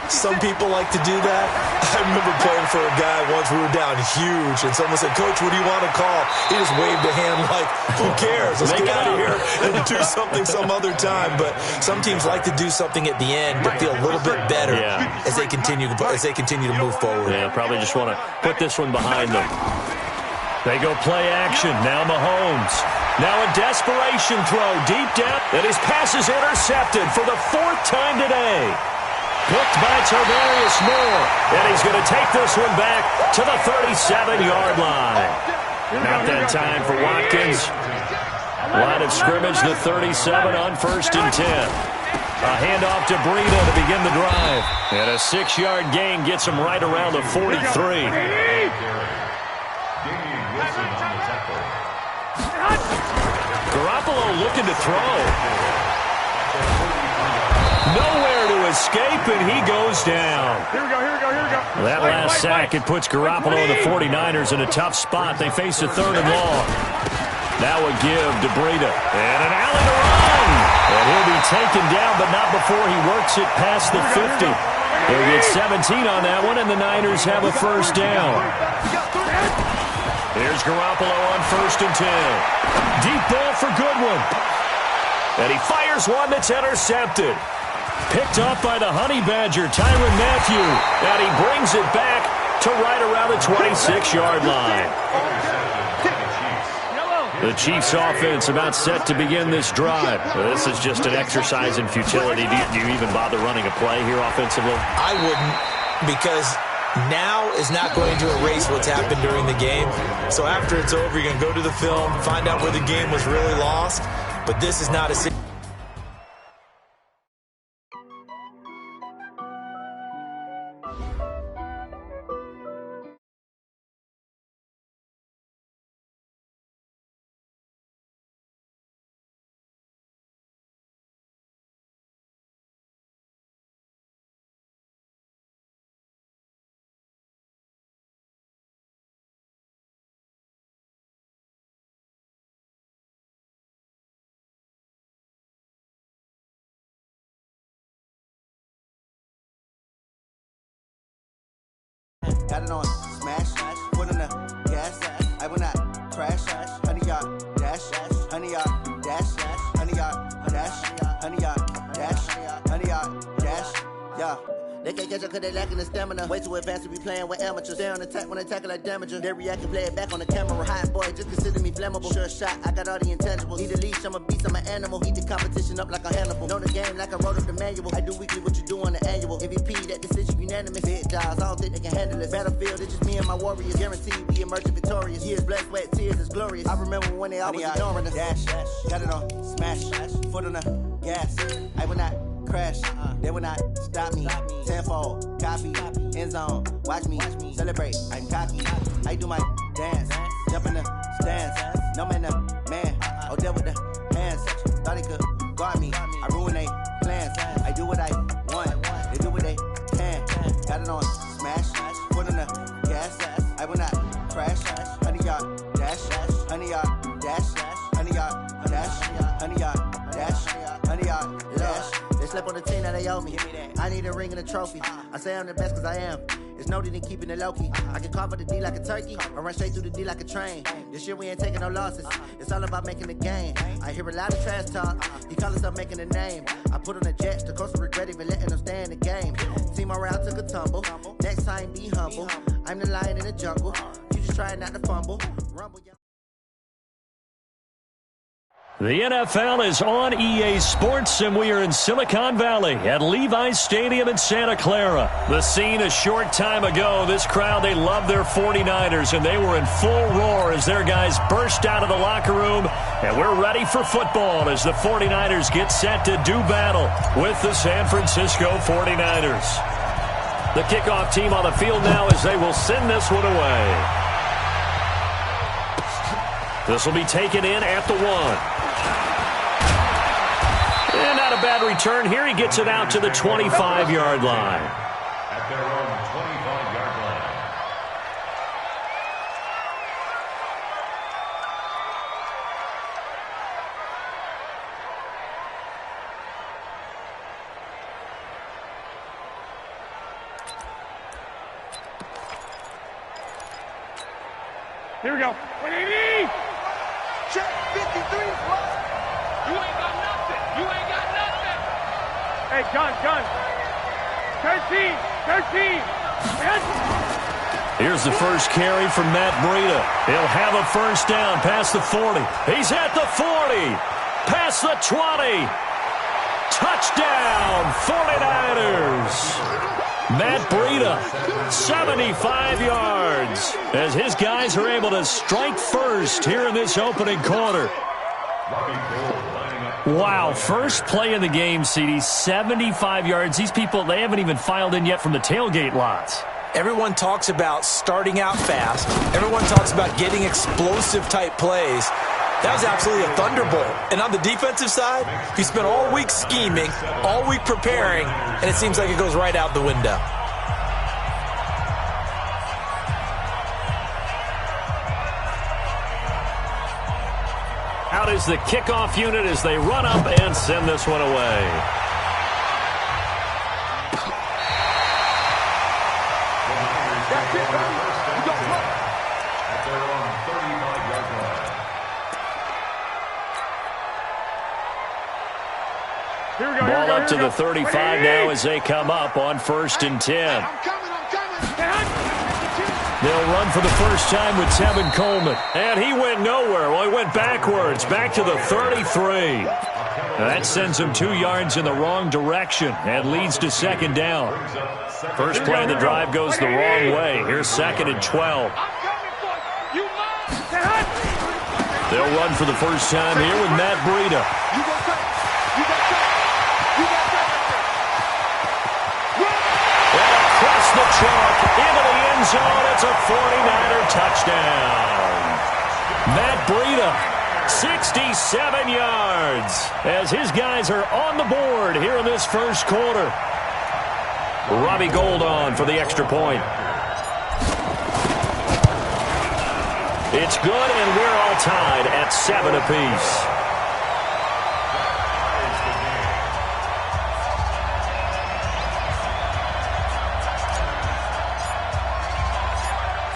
Some people like to do that. I remember playing for a guy once. We were down huge, and someone said, "Coach, what do you want to call?" He just waved a hand like, who cares? Let's get out of here and do something some other time. But some teams like to do something at the end but feel a little bit better as they continue to move forward. Yeah, probably just want to put this one behind them. They go play action. Now Mahomes. Now a desperation throw deep down. And his pass is intercepted for the 4th time today. Picked by Tarvarius Moore. And he's going to take this one back to the 37-yard line. Not that time for Watkins. Line of scrimmage, the 37 on 1st and 10. A handoff to Breida to begin the drive. And a 6-yard gain gets him right around the 43. Garoppolo looking to throw. Nowhere to escape, and he goes down. Here we go. That last sack, it puts Garoppolo and the 49ers in a tough spot. They face a 3rd and long. That would give to Breida. And an alley to run. And he'll be taken down, but not before he works it past the 50. He'll get 17 on that one, and the Niners have a 1st down. Here's Garoppolo on 1st and 10. Deep ball for Goodwin. And he fires one that's intercepted. Picked up by the Honey Badger, Tyrann Mathieu. And he brings it back to right around the 26-yard line. The Chiefs offense about set to begin this drive. This is just an exercise in futility. Do you even bother running a play here offensively? I wouldn't, because now is not going to erase what's happened during the game. So after it's over, you're going to go to the film, find out where the game was really lost. But this is not a situation. Got it on smash, foot on the gas. I will not crash. 100-yard dash, 100-yard dash, 100-yard dash, 100-yard dash, 100-yard dash. Yeah. They can't catch up cause they lacking the stamina. Way too advanced to be playing with amateurs. Stay on attack when they tackle like damager. They react and play it back on the camera. Hot boy, just consider me flammable. Sure shot, I got all the intangibles. Need a leash, I'm a beast, I'm an animal. Eat the competition up like a Hannibal. Know the game like I wrote up the manual. I do weekly what you do on the annual. MVP, that decision unanimous. Big jobs, I don't think they can handle it. Battlefield, it's just me and my warriors. Guaranteed we emerge victorious. Years, blood, sweat, tears, is glorious. I remember when they always ignoring us. Dash, got it on smash, foot on the gas. I will not crash, they will not stop me. Tenfold, copy, end zone, watch me celebrate. I'm cocky, I do my dance, jump in the stands. No man, man, oh, deal with the hands. Thought he could guard me, I ruin they plans. I do what I want, they do what they can. Got it on smash, foot on the gas. I will not crash, 100-yard dash, 100-yard dash, 100-yard dash, 100-yard dash, 100-yard dash. They slept on the team that they owe me. I need a ring and a trophy. I say I'm the best cause I am. It's noted in keeping it low-key. I can carve up the D like a turkey or run straight through the D like a train. This year we ain't taking no losses. It's all about making the game. I hear a lot of trash talk. He call himself making a name. I put on the Jets. The coach will regret even letting them stay in the game. Team morale took a tumble. Next time be humble. I'm the lion in the jungle. You just try not to fumble. Rumble. The NFL is on EA Sports, and we are in Silicon Valley at Levi's Stadium in Santa Clara. The scene a short time ago, this crowd, they love their 49ers, and they were in full roar as their guys burst out of the locker room. And we're ready for football as the 49ers get set to do battle with the San Francisco 49ers. The kickoff team on the field now as they will send this one away. This will be taken in at the 1. And not a bad return here. He gets it out to the 25-yard line. At their own 25-yard line. Here we go. 180! Check 53, what? You ain't got nothing. You ain't got nothing. Hey, gun. 13. Here's the first carry from Matt Breida. He'll have a first down past the 40. He's at the 40. Past the 20. Touchdown, 49ers. Matt Breida, 75 yards, as his guys are able to strike first here in this opening quarter. Wow, first play of the game, CD, 75 yards. These people, they haven't even filed in yet from the tailgate lots. Everyone talks about starting out fast. Everyone talks about getting explosive-type plays. That was absolutely a thunderbolt. And on the defensive side, he spent all week scheming, all week preparing, and it seems like it goes right out the window. Out is the kickoff unit as they run up and send this one away. Ball up to the 35 now as they come up on 1st and 10. They'll run for the first time with Tevin Coleman. And he went nowhere. Well, he went backwards, back to the 33. That sends him 2 yards in the wrong direction and leads to 2nd down. First play of the drive goes the wrong way. Here's 2nd and 12. They'll run for the first time here with Matt Breida. And across the chalk into the end zone. It's a 49er touchdown. Matt Breida, 67 yards as his guys are on the board here in this first quarter. Robbie Gould on for the extra point. It's good, and we're all tied at 7 apiece.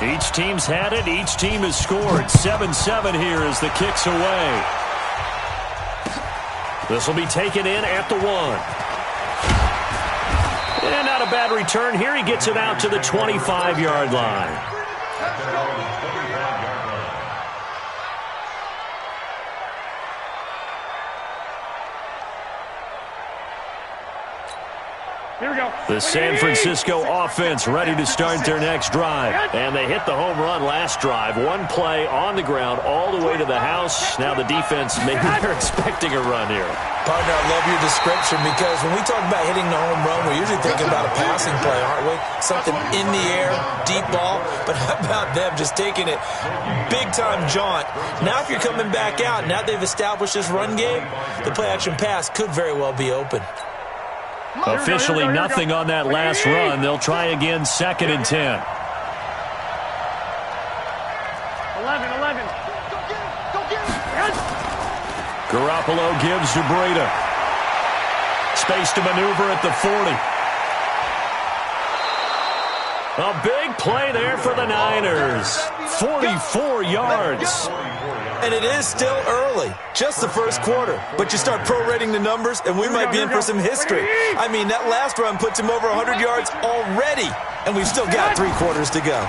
Each team's had it. Each team has scored. 7-7 here as the kick's away. This will be taken in at the 1. And not a bad return here. He gets it out to the 25-yard line. Here we go. The San Francisco offense ready to start their next drive. And they hit the home run last drive. 1 play on the ground all the way to the house. Now the defense, maybe they're expecting a run here. Partner, I love your description because when we talk about hitting the home run, we're usually thinking about a passing play, aren't we? Something in the air, deep ball. But how about them just taking it big-time jaunt? Now if you're coming back out, now they've established this run game, the play-action pass could very well be open. Officially nothing on that last run. They'll try again, 2nd and 10. 11. Go get it. Garoppolo gives to Breida. Space to maneuver at the 40. A big play there for the Niners. 44 yards. And it is still early, just the first quarter. But you start prorating the numbers, and we might be in for some history. I mean, that last run puts him over 100 yards already, and we've still got 3 quarters to go.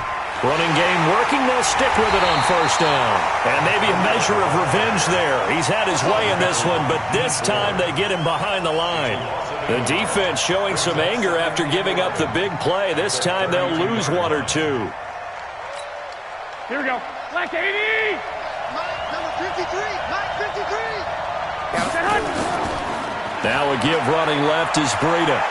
Running game working. They'll stick with it on 1st down. And maybe a measure of revenge there. He's had his way in this one, but this time they get him behind the line. The defense showing some anger after giving up the big play. This time they'll lose 1 or 2. Here we go. Black 80. Number 53. Mike 53. Now a give running left is Breida.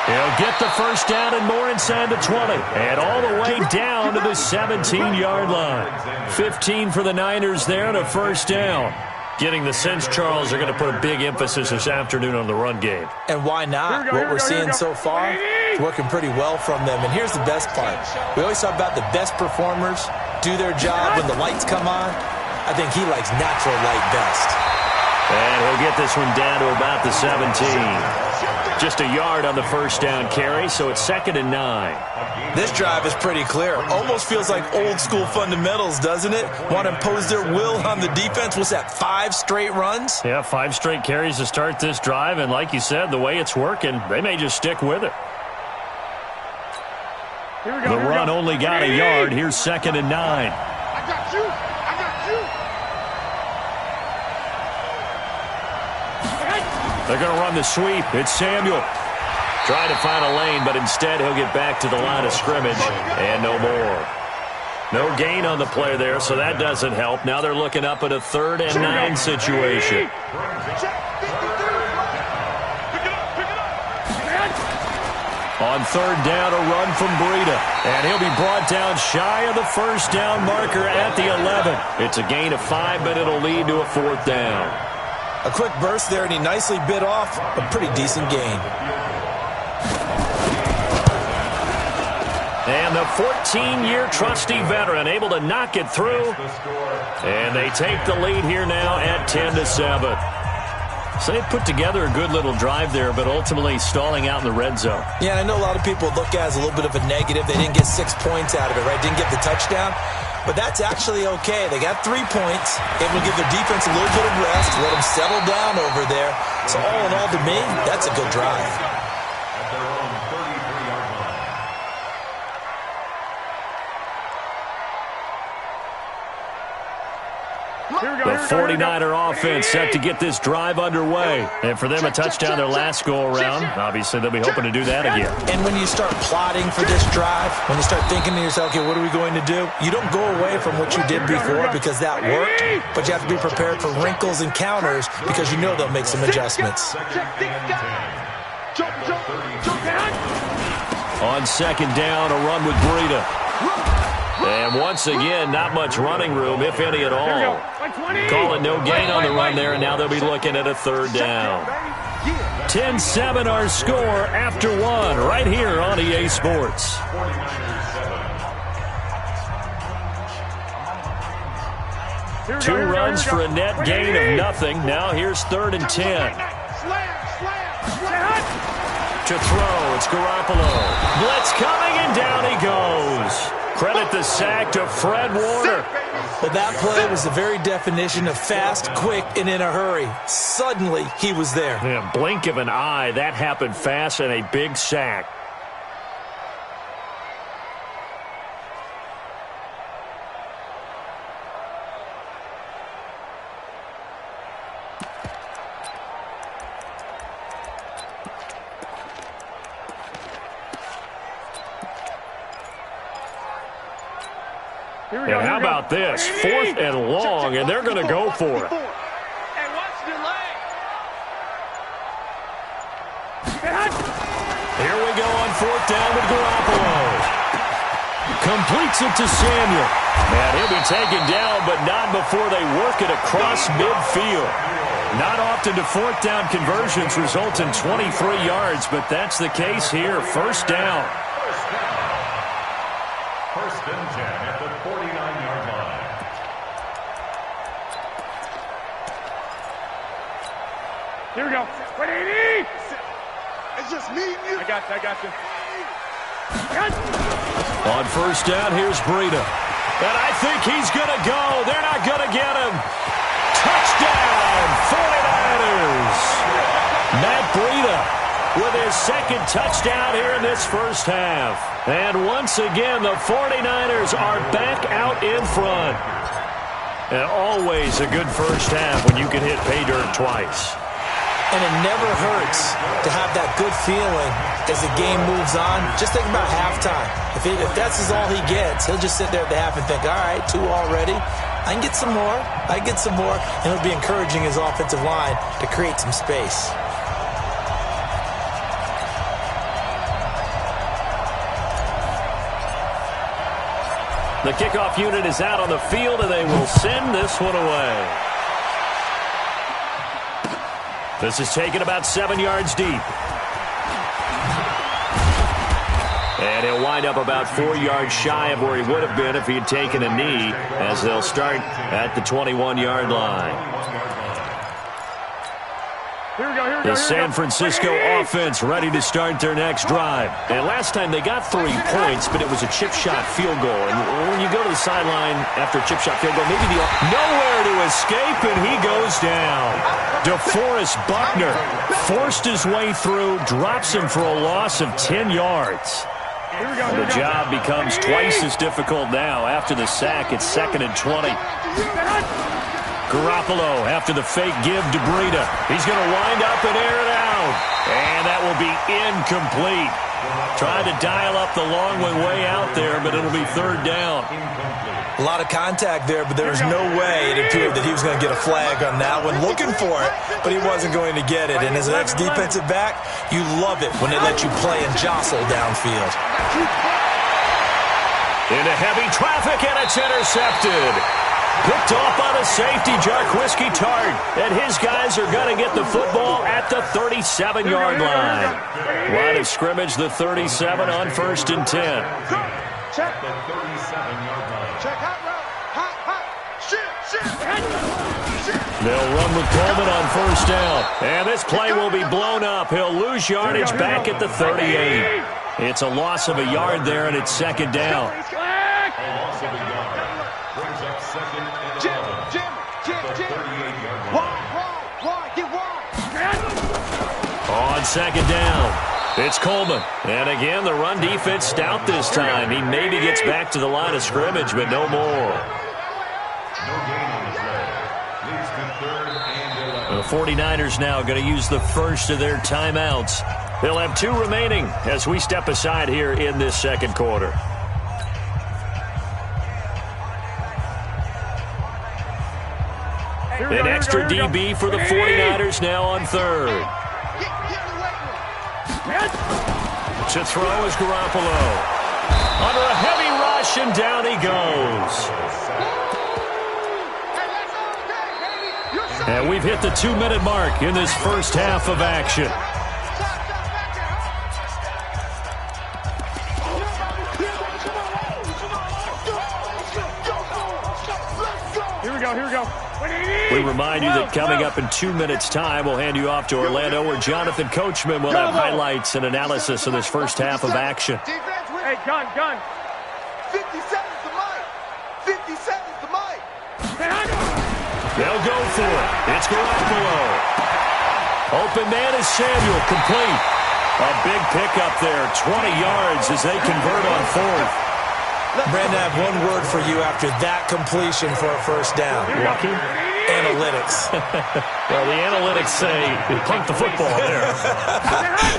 He'll get the first down and more inside the 20. And all the way down to the 17-yard line. 15 for the Niners there and a first down. Getting the sense, Charles, they're going to put a big emphasis this afternoon on the run game. And why not? What we're seeing so far is working pretty well from them. And here's the best part. We always talk about the best performers do their job when the lights come on. I think he likes natural light best. And he'll get this one down to about the 17. Just a yard on the first down carry, so it's 2nd and 9. This drive is pretty clear. Almost feels like old school fundamentals, doesn't it? Want to impose their will on the defense. What's that, 5 straight runs? Yeah, 5 straight carries to start this drive, and like you said, the way it's working, they may just stick with it. The run only got a yard. Here's 2nd and 9. I got you. They're going to run the sweep. It's Samuel. Trying to find a lane, but instead he'll get back to the line of scrimmage and no more. No gain on the play there, so that doesn't help. Now they're looking up at a 3rd and 9 situation. On 3rd down, a run from Breida. And he'll be brought down shy of the first down marker at the 11. It's a gain of 5, but it'll lead to a 4th down. A quick burst there, and he nicely bit off a pretty decent gain. And the 14-year trusty veteran able to knock it through. And they take the lead here now at 10-7. So they put together a good little drive there, but ultimately stalling out in the red zone. Yeah, and I know a lot of people look at it as a little bit of a negative. They didn't get 6 points out of it, right? Didn't get the touchdown. But that's actually okay. They got 3 points. Able to give their defense a little bit of rest, let them settle down over there. So all in all, to me, that's a good drive. The 49er offense set to get this drive underway. And for them, a touchdown their last go-around. Obviously, they'll be hoping to do that again. And when you start plotting for this drive, when you start thinking to yourself, okay, what are we going to do? You don't go away from what you did before because that worked, but you have to be prepared for wrinkles and counters because you know they'll make some adjustments. On 2nd down, a run with Breida. And once again, not much running room, if any at all. Calling no gain on the run there, and now they'll be looking at a 3rd down. 10-7 our score after 1 right here on EA Sports. Two runs for a net gain of nothing. Now here's 3rd and 10. To throw, it's Garoppolo. Blitz coming, and down he goes. Credit the sack to Fred Warner. Well, that play was the very definition of fast, quick, and in a hurry. Suddenly, he was there. Yeah, blink of an eye, that happened fast, and a big sack. And how about this? 4th and long, and they're going to go for it. Hey, watch the leg. Here we go on 4th down with Garoppolo. Completes it to Samuel. And he'll be taken down, but not before they work it across midfield. Not often do 4th down conversions result in 23 yards, but that's the case here. 1st down. 1st and 10 at the 49-yard line. Here we go. What do you need? It's just me and you. I got you. On 1st down, here's Breida. And I think he's going to go. They're not going to get him. Touchdown, 49ers. Matt Breida with his 2nd touchdown here in this 1st half. And once again, the 49ers are back out in front. And always a good 1st half when you can hit pay dirt twice. And it never hurts to have that good feeling as the game moves on. Just think about halftime. If that's all he gets, he'll just sit there at the half and think, all right, 2 already. I can get some more. And it'll be encouraging his offensive line to create some space. The kickoff unit is out on the field, and they will send this one away. This is taken about 7 yards deep. And he'll wind up about 4 yards shy of where he would have been if he had taken a knee, as they'll start at the 21-yard line. The San Francisco offense ready to start their next drive. And last time they got 3 points, but it was a chip shot field goal. And when you go to the sideline after a chip shot field goal, maybe nowhere to escape, and he goes down. DeForest Buckner forced his way through, drops him for a loss of 10 yards. The job becomes twice as difficult now. After the sack, it's 2nd and 20. Garoppolo after the fake give to Breida. He's going to wind up and air it out. And that will be incomplete. Tried to dial up the long way out there, but it'll be third down. A lot of contact there, but there was no way it appeared that he was going to get a flag on that one. Looking for it, but he wasn't going to get it. And as an ex-defensive back, you love it when they let you play and jostle downfield. Into heavy traffic, and it's intercepted. Picked off by the safety, Jarquiski Tart. And his guys are going to get the football at the 37-yard line. Line of scrimmage, the 37 on 1st and 10. Check. The 37-yard line. Check. Hot route. Hot. Shit. They'll run with Coleman on 1st down. And this play will be blown up. He'll lose yardage back at the 38. It's a loss of a yard there, and it's 2nd down. A loss of a yard. Brings up 2nd and 11. Jim. The 38-yard line. Wide. Get wide. On 2nd down, it's Coleman. And again, the run defense stout this time. He maybe gets back to the line of scrimmage, but no more. No gain on the play. Leads to 3rd and 11. The 49ers now going to use the first of their timeouts. They'll have 2 remaining as we step aside here in this 2nd quarter. An extra DB for the 49ers now on 3rd. To throw is Garoppolo. Under a heavy rush, and down he goes. And we've hit the 2-minute mark in this first half of action. Here we go. We remind you that coming up in 2 minutes' time, we'll hand you off to Orlando, where Jonathan Coachman will have highlights and analysis of this first half of action. Hey, gun. 57's the mic. 57's the mic. They'll go for it. It's Garoppolo. Open man is Samuel, complete. A big pickup there, 20 yards as they convert on 4th. Brandon, I have one word for you after that completion for a first down. Lucky? Analytics. Well, the analytics say punt the football there.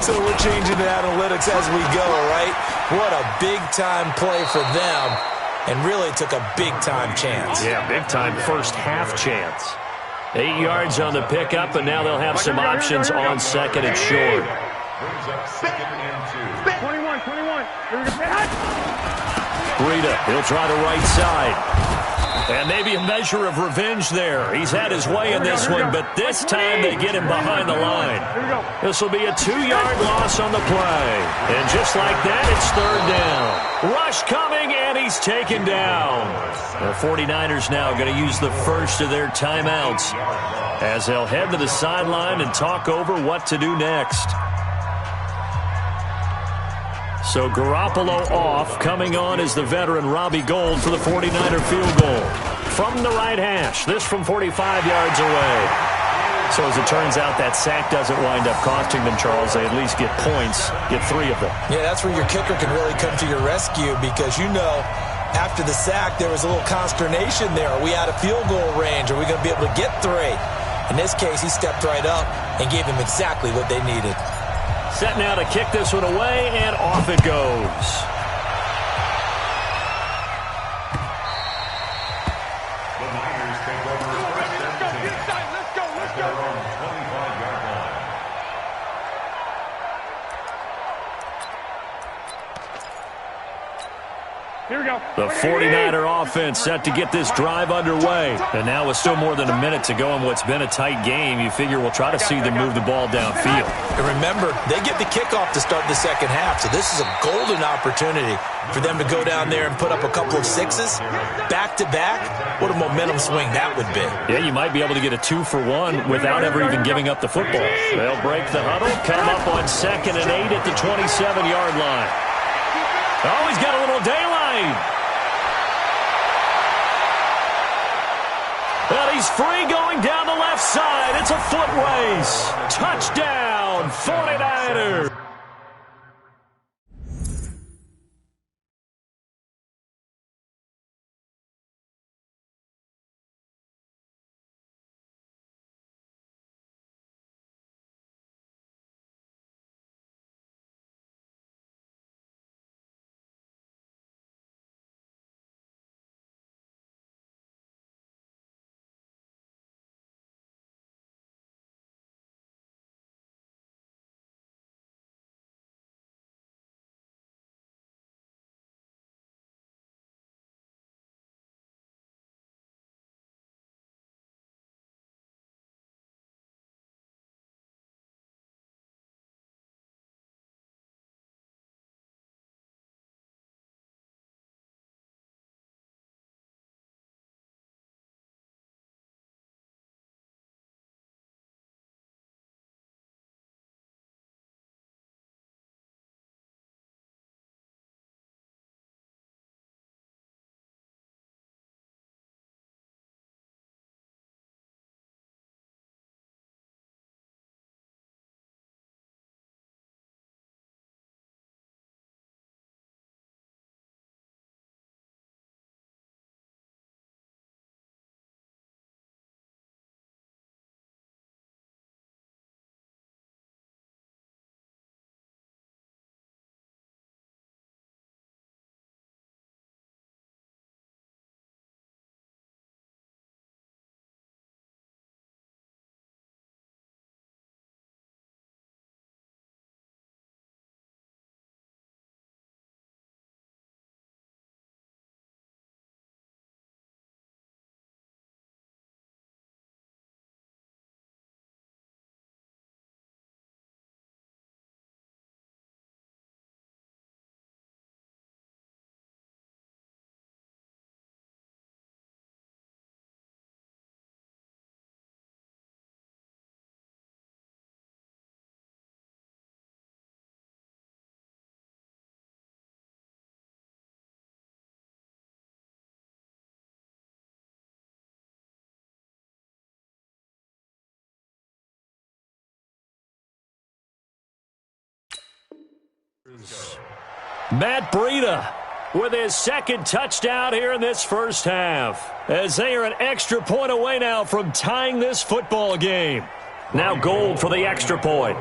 So we're changing to analytics as we go, right? What a big-time play for them, and really took a big-time chance. Yeah, big-time first half chance. 8 yards on the pickup, and now they'll have some options on 2nd and short. Brings up 2nd and 2. 21. Here we go. Breida, he'll try the right side. And maybe a measure of revenge there. He's had his way in this one, but this time they get him behind the line. This will be a 2-yard loss on the play. And just like that, it's 3rd down. Rush coming, and he's taken down. The 49ers now going to use the first of their timeouts as they'll head to the sideline and talk over what to do next. So Garoppolo off. Coming on is the veteran Robbie Gould for the 49er field goal. From the right hash. This from 45 yards away. So as it turns out, that sack doesn't wind up costing them, Charles. They at least get points, get 3 of them. Yeah, that's where your kicker can really come to your rescue because, you know, after the sack, there was a little consternation there. Are we out of field goal range? Are we going to be able to get 3? In this case, he stepped right up and gave them exactly what they needed. Set now to kick this one away, and off it goes. The Niners take over 1st and 10. Let's go. At their own 25-yard line. Here we go. The 49er offense set to get this drive underway. And now with still more than a minute to go in what's been a tight game, you figure we'll try to see them move the ball downfield. And remember, they get the kickoff to start the second half, so this is a golden opportunity for them to go down there and put up a couple of 6s back-to-back. What a momentum swing that would be. Yeah, you might be able to get a 2-for-1 without ever even giving up the football. They'll break the huddle, come up on 2nd and 8 at the 27-yard line. Oh, he's got a little daylight. And he's free going down the left side. It's a foot race. Touchdown, 49ers. Matt Breida with his second touchdown here in this first half, as they are an extra point away now from tying this football game. Now Gold for the extra point.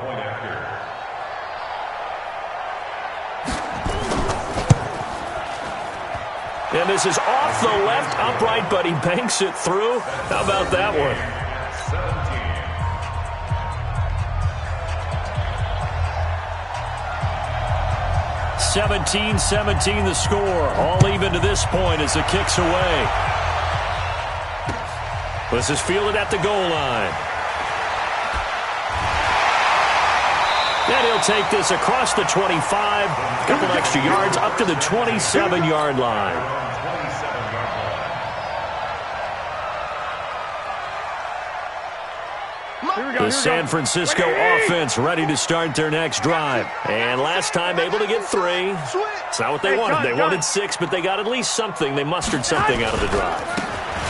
And this is off the left upright, but he banks it through. How about that one? 17-17 the score. All even to this point as it kicks away. This is fielded at the goal line. And he'll take this across the 25. A couple extra yards up to the 27-yard line. The San Francisco offense ready to start their next drive. And last time able to get 3. It's not what they wanted. They wanted 6, but they got at least something. They mustered something out of the drive.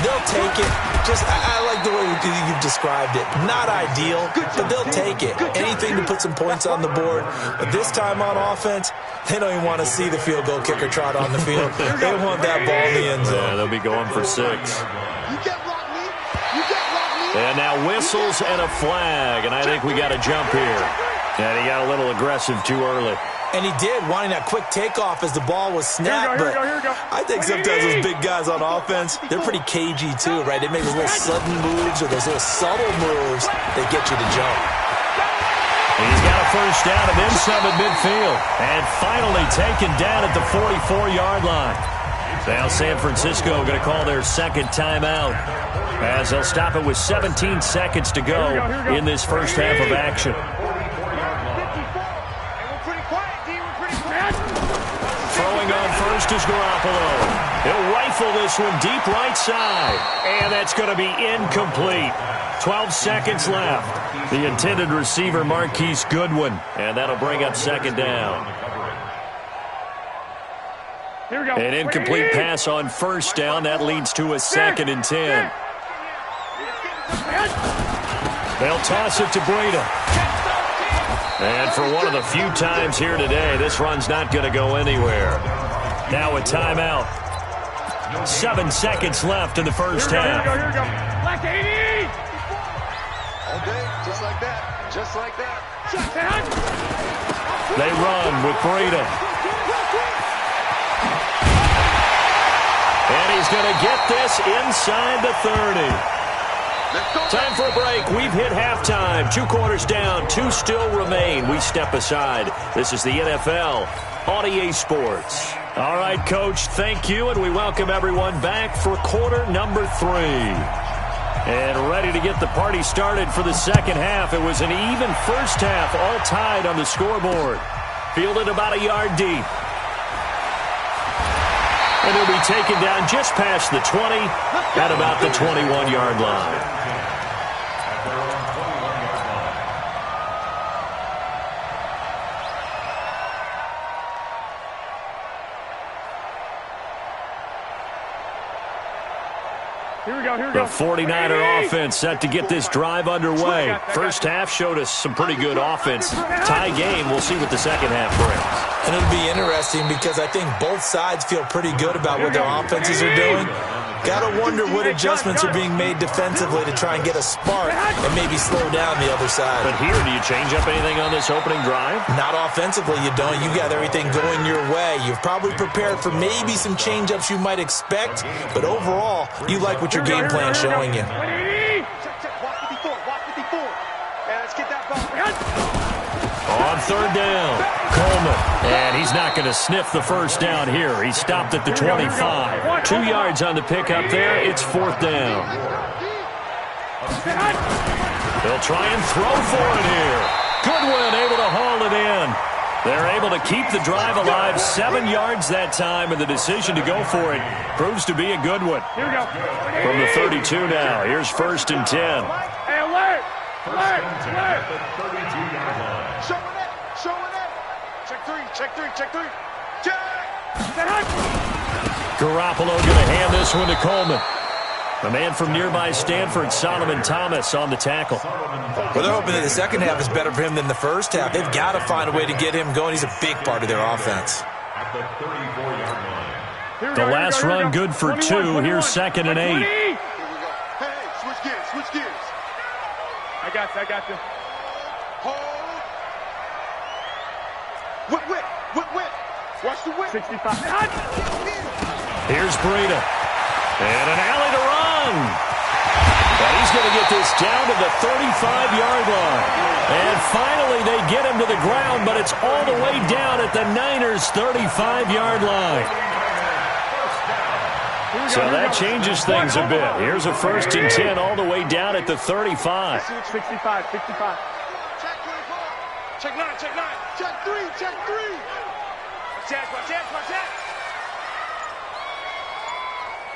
They'll take it. I like the way you've described it. Not ideal, but they'll take it. Anything to put some points on the board. But this time on offense, they don't even want to see the field goal kicker trot on the field. They want that ball in the end zone. Yeah, they'll be going for 6. And now whistles and a flag, and I think we got a jump here. And he got a little aggressive too early. And he did, wanting that quick takeoff as the ball was snapped. Here we go. I think sometimes those big guys on offense, they're pretty cagey too, right? They make those little sudden moves or those little subtle moves that get you to jump. He's got a first down and then some at midfield. And finally taken down at the 44-yard line. Now San Francisco going to call their second timeout, as they'll stop it with 17 seconds to go in this first half of action. Throwing on first is Garoppolo. He'll rifle this one deep right side, and that's going to be incomplete. 12 seconds left. The intended receiver, Marquise Goodwin, and that'll bring up second down. Here we go. An incomplete pass on first down. That leads to a 2nd and 10. They'll toss it to Breida. And for one of the few times here today, this run's not going to go anywhere. Now a timeout. 7 seconds left in the first half. Here we go. Black 80! All day, just like that. Just like that. They run with Breida. And he's going to get this inside the 30. Time for a break. We've hit halftime. 2 quarters down. 2 still remain. We step aside. This is the NFL on EA Sports. All right, Coach, thank you, and we welcome everyone back for quarter number 3. And ready to get the party started for the second half. It was an even first half, all tied on the scoreboard. Fielded about a yard deep. And he'll be taken down just past the 20 at about the 21-yard line. Here we go. The 49er offense set to get this drive underway. First half showed us some pretty good offense. Tie game. We'll see what the second half brings. And it'll be interesting because I think both sides feel pretty good about what their offenses are doing. Got to wonder what adjustments are being made defensively to try and get a spark and maybe slow down the other side. But here, do you change up anything on this opening drive? Not offensively, you don't. You got everything going your way. You've probably prepared for maybe some change-ups you might expect, but overall, you like what your game plan's showing you. On third down, Coleman. And he's not going to sniff the first down here. He stopped at the 25. 2 yards on the pickup there. It's 4th down. They'll try and throw for it here. Goodwin able to haul it in. They're able to keep the drive alive. 7 yards that time, and the decision to go for it proves to be a good one. Here we go. From the 32 now, here's 1st and 10. Hey, alert! Alert! Showing it. Check three. Garoppolo going to hand this one to Coleman. The man from nearby Stanford, Solomon Thomas, on the tackle. Well, they're hoping that the second half is better for him than the first half. They've got to find a way to get him going. He's a big part of their offense. At the 34-yard line. The last run good for 2. Here's 2nd and 8. Here we go. Hey, switch gears, switch gears. I got you. Hold. Whip. Watch the whip. 65. Here's Breida. And an alley to run. But he's going to get this down to the 35-yard line. And finally they get him to the ground, but it's all the way down at the Niners' 35-yard line. So that changes things a bit. Here's a 1st and 10 all the way down at the 35. 65. Check 24. Check 9. Check 3. Check 3. Check.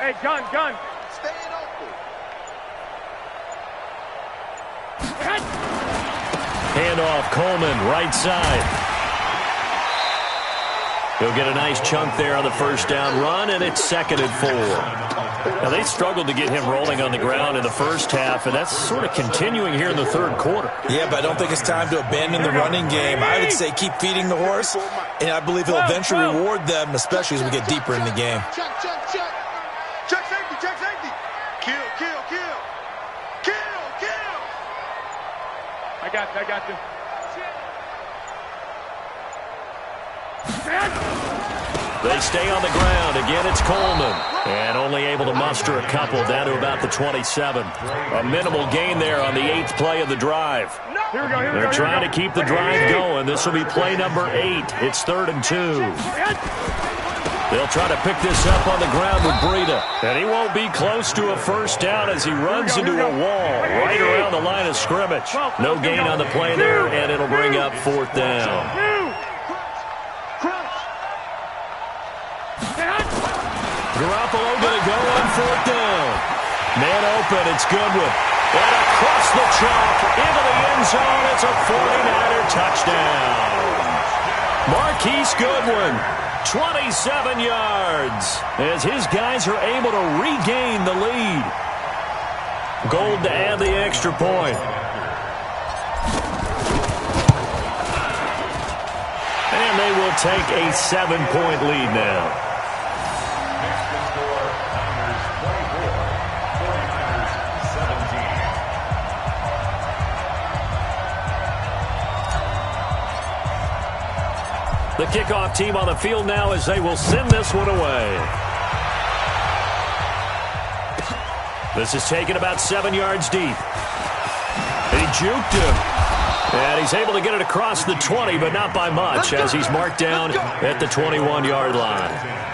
Hey, gun. Staying open. Handoff, Coleman, right side. He'll get a nice chunk there on the 1st down run, and it's 2nd and 4. Now, they struggled to get him rolling on the ground in the first half, and that's sort of continuing here in the 3rd quarter. Yeah, but I don't think it's time to abandon the running game. I would say keep feeding the horse, and I believe he'll eventually reward them, especially as we get deeper in the game. Check. Check safety. Kill. I got you. They stay on the ground. Again, it's Coleman. And only able to muster a couple down to about the 27. A minimal gain there on the 8th play of the drive. Here we go. They're trying to keep the drive going. This will be play number 8. It's 3rd and 2. They'll try to pick this up on the ground with Breida. And he won't be close to a 1st down as he runs into a wall right around the line of scrimmage. No gain on the play there, and it'll bring up 4th down. Garoppolo going to go on 4th down. Man open, it's Goodwin. And across the chalk, into the end zone, it's a 49er touchdown. Marquise Goodwin, 27 yards, as his guys are able to regain the lead. Gold to add the extra point. And they will take a 7-point lead now. The kickoff team on the field now as they will send this one away. This is taken about 7 yards deep. He juked him. And he's able to get it across the 20, but not by much, as he's marked down at the 21-yard line.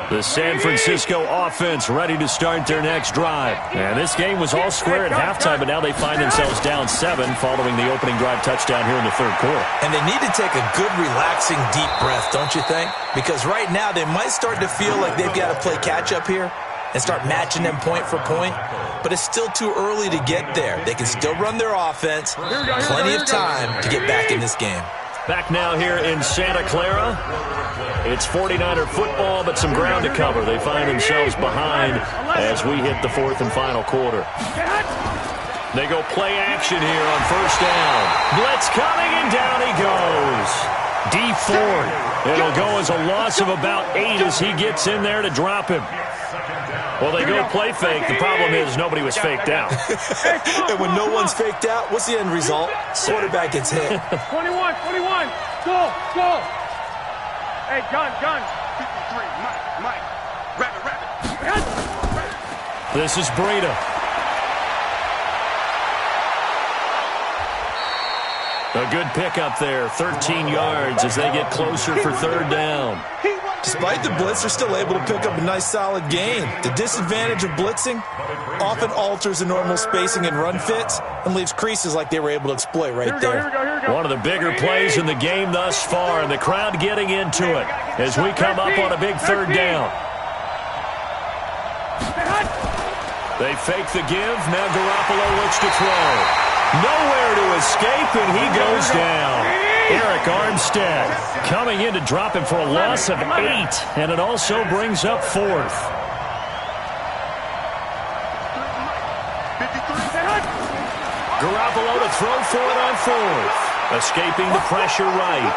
The San Francisco offense ready to start their next drive. And this game was all square at halftime, but now they find themselves down 7 following the opening drive touchdown here in the 3rd quarter. And they need to take a good, relaxing, deep breath, don't you think? Because right now they might start to feel like they've got to play catch-up here and start matching them point for point. But it's still too early to get there. They can still run their offense. Plenty of time to get back in this game. Back now here in Santa Clara. It's 49er football, but some ground to cover. They find themselves behind as we hit the 4th and final quarter. They go play action here on 1st down. Blitz coming, and down he goes. D Ford. It'll go as a loss of about 8 as he gets in there to drop him. Well, they go play fake. The problem is nobody was faked out. And when no one's faked out, what's the end result? Quarterback gets hit. 21. Go. Hey, gun. 53, Mike. Rabbit. This is Breida. A good pickup there, 13 yards as they get closer for 3rd down. Despite the blitz, they're still able to pick up a nice, solid gain. The disadvantage of blitzing often alters the normal spacing and run fits and leaves creases like they were able to exploit right there. One of the bigger plays in the game thus far, and the crowd getting into it as we come up on a big 3rd down. They fake the give. Now Garoppolo looks to throw. Nowhere to escape, and he goes down. Eric Armstead coming in to drop him for a loss of 8, and it also brings up 4th. Garoppolo to throw for it on fourth. Escaping the pressure right.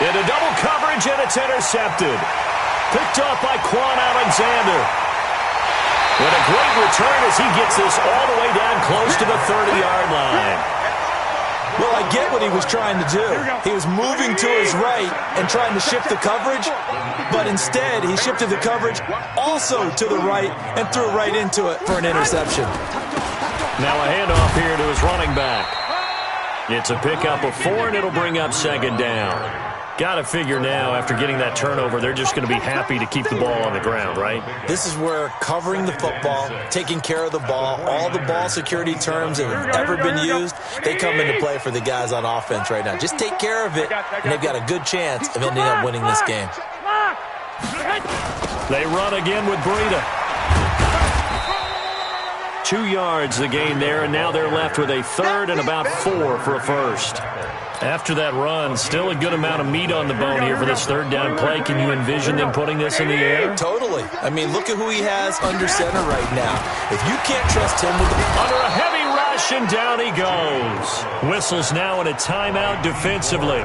Into double coverage, and it's intercepted. Picked off by Quan Alexander. With a great return as he gets this all the way down close to the 30-yard line. Well, I get what he was trying to do. He was moving to his right and trying to shift the coverage, but instead he shifted the coverage also to the right and threw right into it for an interception. Now a handoff here to his running back. It's a pickup of 4, and it'll bring up second down. Got to figure now, after getting that turnover, they're just going to be happy to keep the ball on the ground, right? This is where covering the football, taking care of the ball, all the ball security terms that have ever been used, they come into play for the guys on offense right now. Just take care of it, and they've got a good chance of ending up winning this game. They run again with Breida. 2 yards the gain there, and now they're left with a third and about 4 for a first. After that run, still a good amount of meat on the bone here for this third down play. Can you envision them putting this in the air? Totally. I mean, look at who he has under center right now. If you can't trust him with the... Under a heavy rush, and down he goes. Whistles now in a timeout defensively.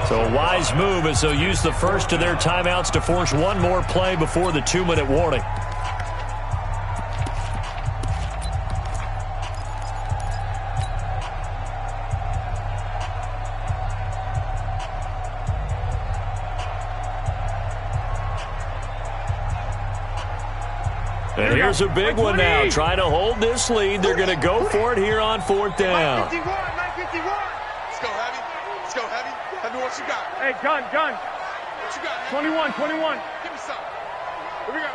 So a wise move as they'll use the first of their timeouts to force one more play before the 2-minute warning. And here's a big one now. Trying to hold this lead. They're going to go for it here on fourth down. 951. Let's go, Heavy. Let's go, Heavy. Tell me what you got. Hey, gun. What you got, man? 21. Give me some. Here we go.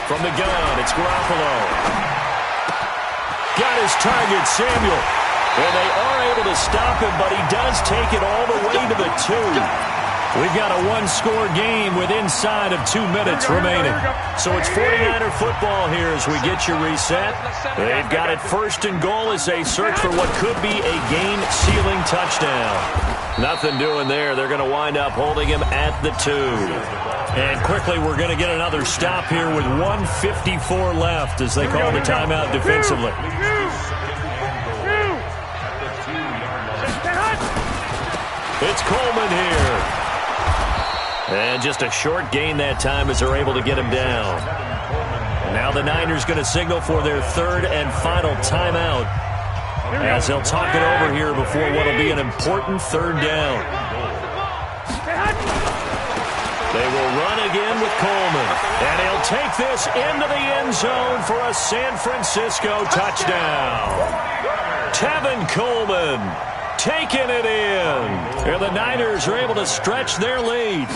From the gun, it's Garoppolo. Got his target, Samuel. And they are able to stop him, but he does take it all the way to the 2. We've got a one-score game with inside of 2 minutes remaining. So it's 49er football here as we get you reset. They've got it first and goal as they search for what could be a game-sealing touchdown. Nothing doing there. They're going to wind up holding him at the 2. And quickly, we're going to get another stop here with 1:54 left as they call the timeout defensively. It's Coleman here. And just a short gain that time as they're able to get him down. Now the Niners going to signal for their third and final timeout as they'll talk it over here before what will be an important third down. They will run again with Coleman. And he'll take this into the end zone for a San Francisco touchdown. Tevin Coleman taking it in. And the Niners are able to stretch their lead.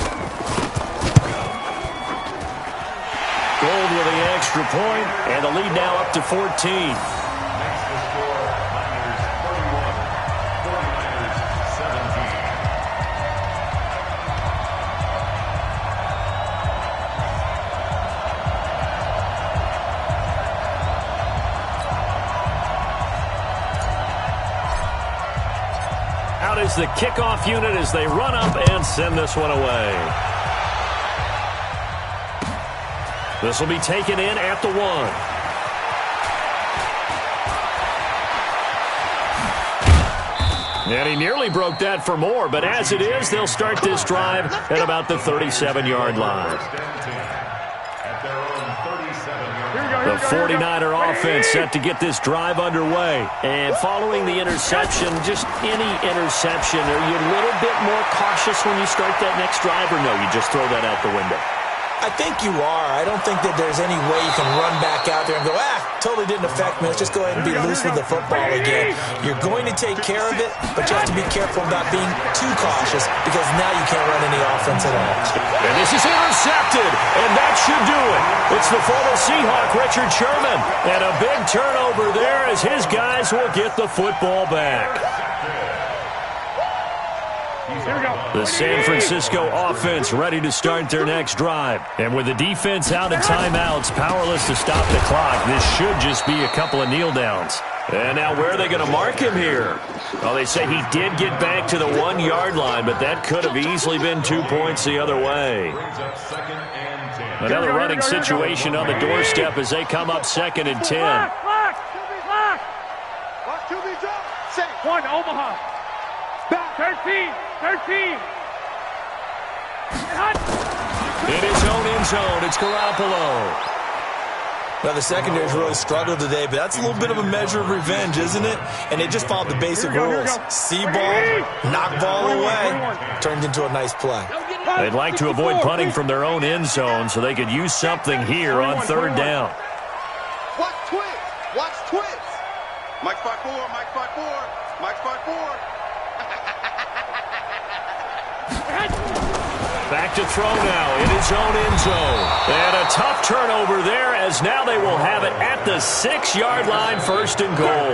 Gold with the extra point, and the lead now up to 14. Next to score, Niners 31, 49ers 17. Out is the kickoff unit as they run up and send this one away. This will be taken in at the 1. And he nearly broke that for more, but as it is, they'll start this drive at about the 37-yard line. The 49er offense set to get this drive underway. And following the interception, just any interception, are you a little bit more cautious when you start that next drive, or no, you just throw that out the window? I think you are. I don't think that there's any way you can run back out there and go, totally didn't affect me. Let's just go ahead and be loose with the football again. You're going to take care of it, but you have to be careful about being too cautious because now you can't run any offense at all. And this is intercepted, and that should do it. It's the former Seahawk, Richard Sherman, and a big turnover there as his guys will get the football back. The San Francisco offense ready to start their next drive. And with the defense out of timeouts, powerless to stop the clock, this should just be a couple of kneel downs. And now where are they going to mark him here? Well, they say he did get back to the 1-yard line, but that could have easily been 2 points the other way. Another running situation on the doorstep as they come up 2nd and 10. Omaha. Back. 13. 13. In his own end zone, it's Garoppolo. Well, the secondary's really struggled today, but that's a little bit of a measure of revenge, isn't it? And they just followed the basic rules. See ball, knock ball away, turned into a nice play. They'd like to avoid punting from their own end zone so they could use something here on third down. Watch twins. Watch twins. Mike 5-4. Mike 5-4. Mike 5-4. Back to throw now in his own end zone. And a tough turnover there as now they will have it at the 6-yard line, first and goal.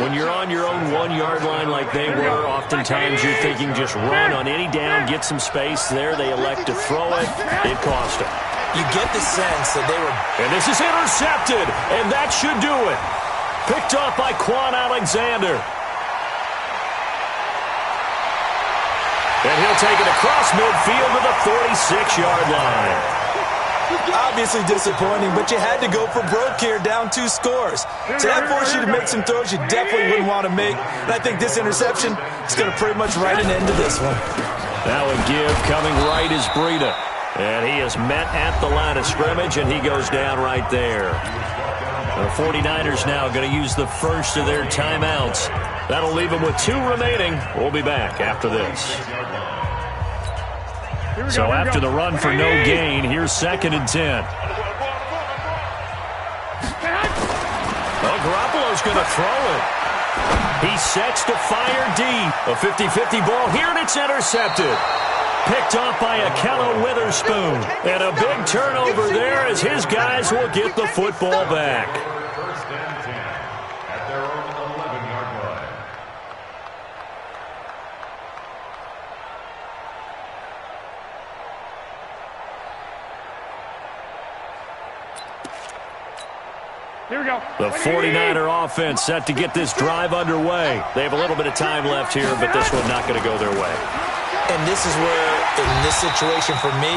When you're on your own 1-yard line like they were, oftentimes you're thinking just run on any down, get some space there. They elect to throw it. It cost them. You get the sense that they were... And this is intercepted, and that should do it. Picked off by Quan Alexander. And he'll take it across midfield to the 46-yard line. Obviously disappointing, but you had to go for broke here, down 2 scores. So that forced you to make some throws you definitely wouldn't want to make. And I think this interception is going to pretty much write an end to this one. That would give coming right is Breida. And he is met at the line of scrimmage, and he goes down right there. The 49ers now going to use the first of their timeouts. That'll leave them with 2 remaining. We'll be back after this. So after the run for no gain, here's 2nd and 10. Well, Garoppolo's going to throw it. He sets to fire deep. A 50-50 ball here, and it's intercepted. Picked off by Akello Witherspoon. And a big turnover there as his guys will get the football back. First and 10 at their own 11-yard line. Here we go. The 49er offense set to get this drive underway. They have a little bit of time left here, but this one's not going to go their way. And this is where, in this situation for me,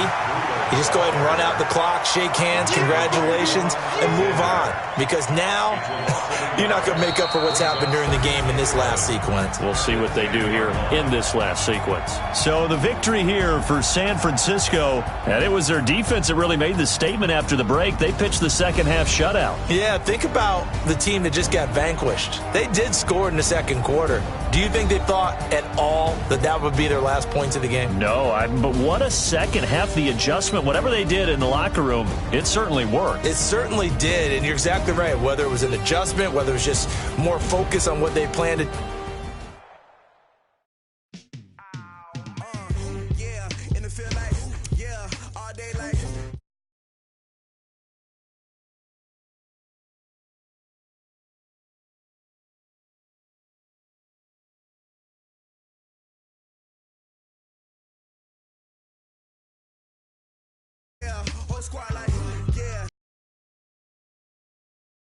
you just go ahead and run out the clock, shake hands, congratulations, and move on. Because now, you're not going to make up for what's happened during the game in this last sequence. We'll see what they do here in this last sequence. So the victory here for San Francisco, and it was their defense that really made the statement after the break. They pitched the second half shutout. Yeah, think about the team that just got vanquished. They did score in the second quarter. Do you think they thought at all that that would be their last points of the game? No, but what a second half. The adjustment, whatever they did in the locker room, it certainly worked. It certainly did, and you're exactly right. Whether it was an adjustment, whether it was just more focus on what they planned to. Squad like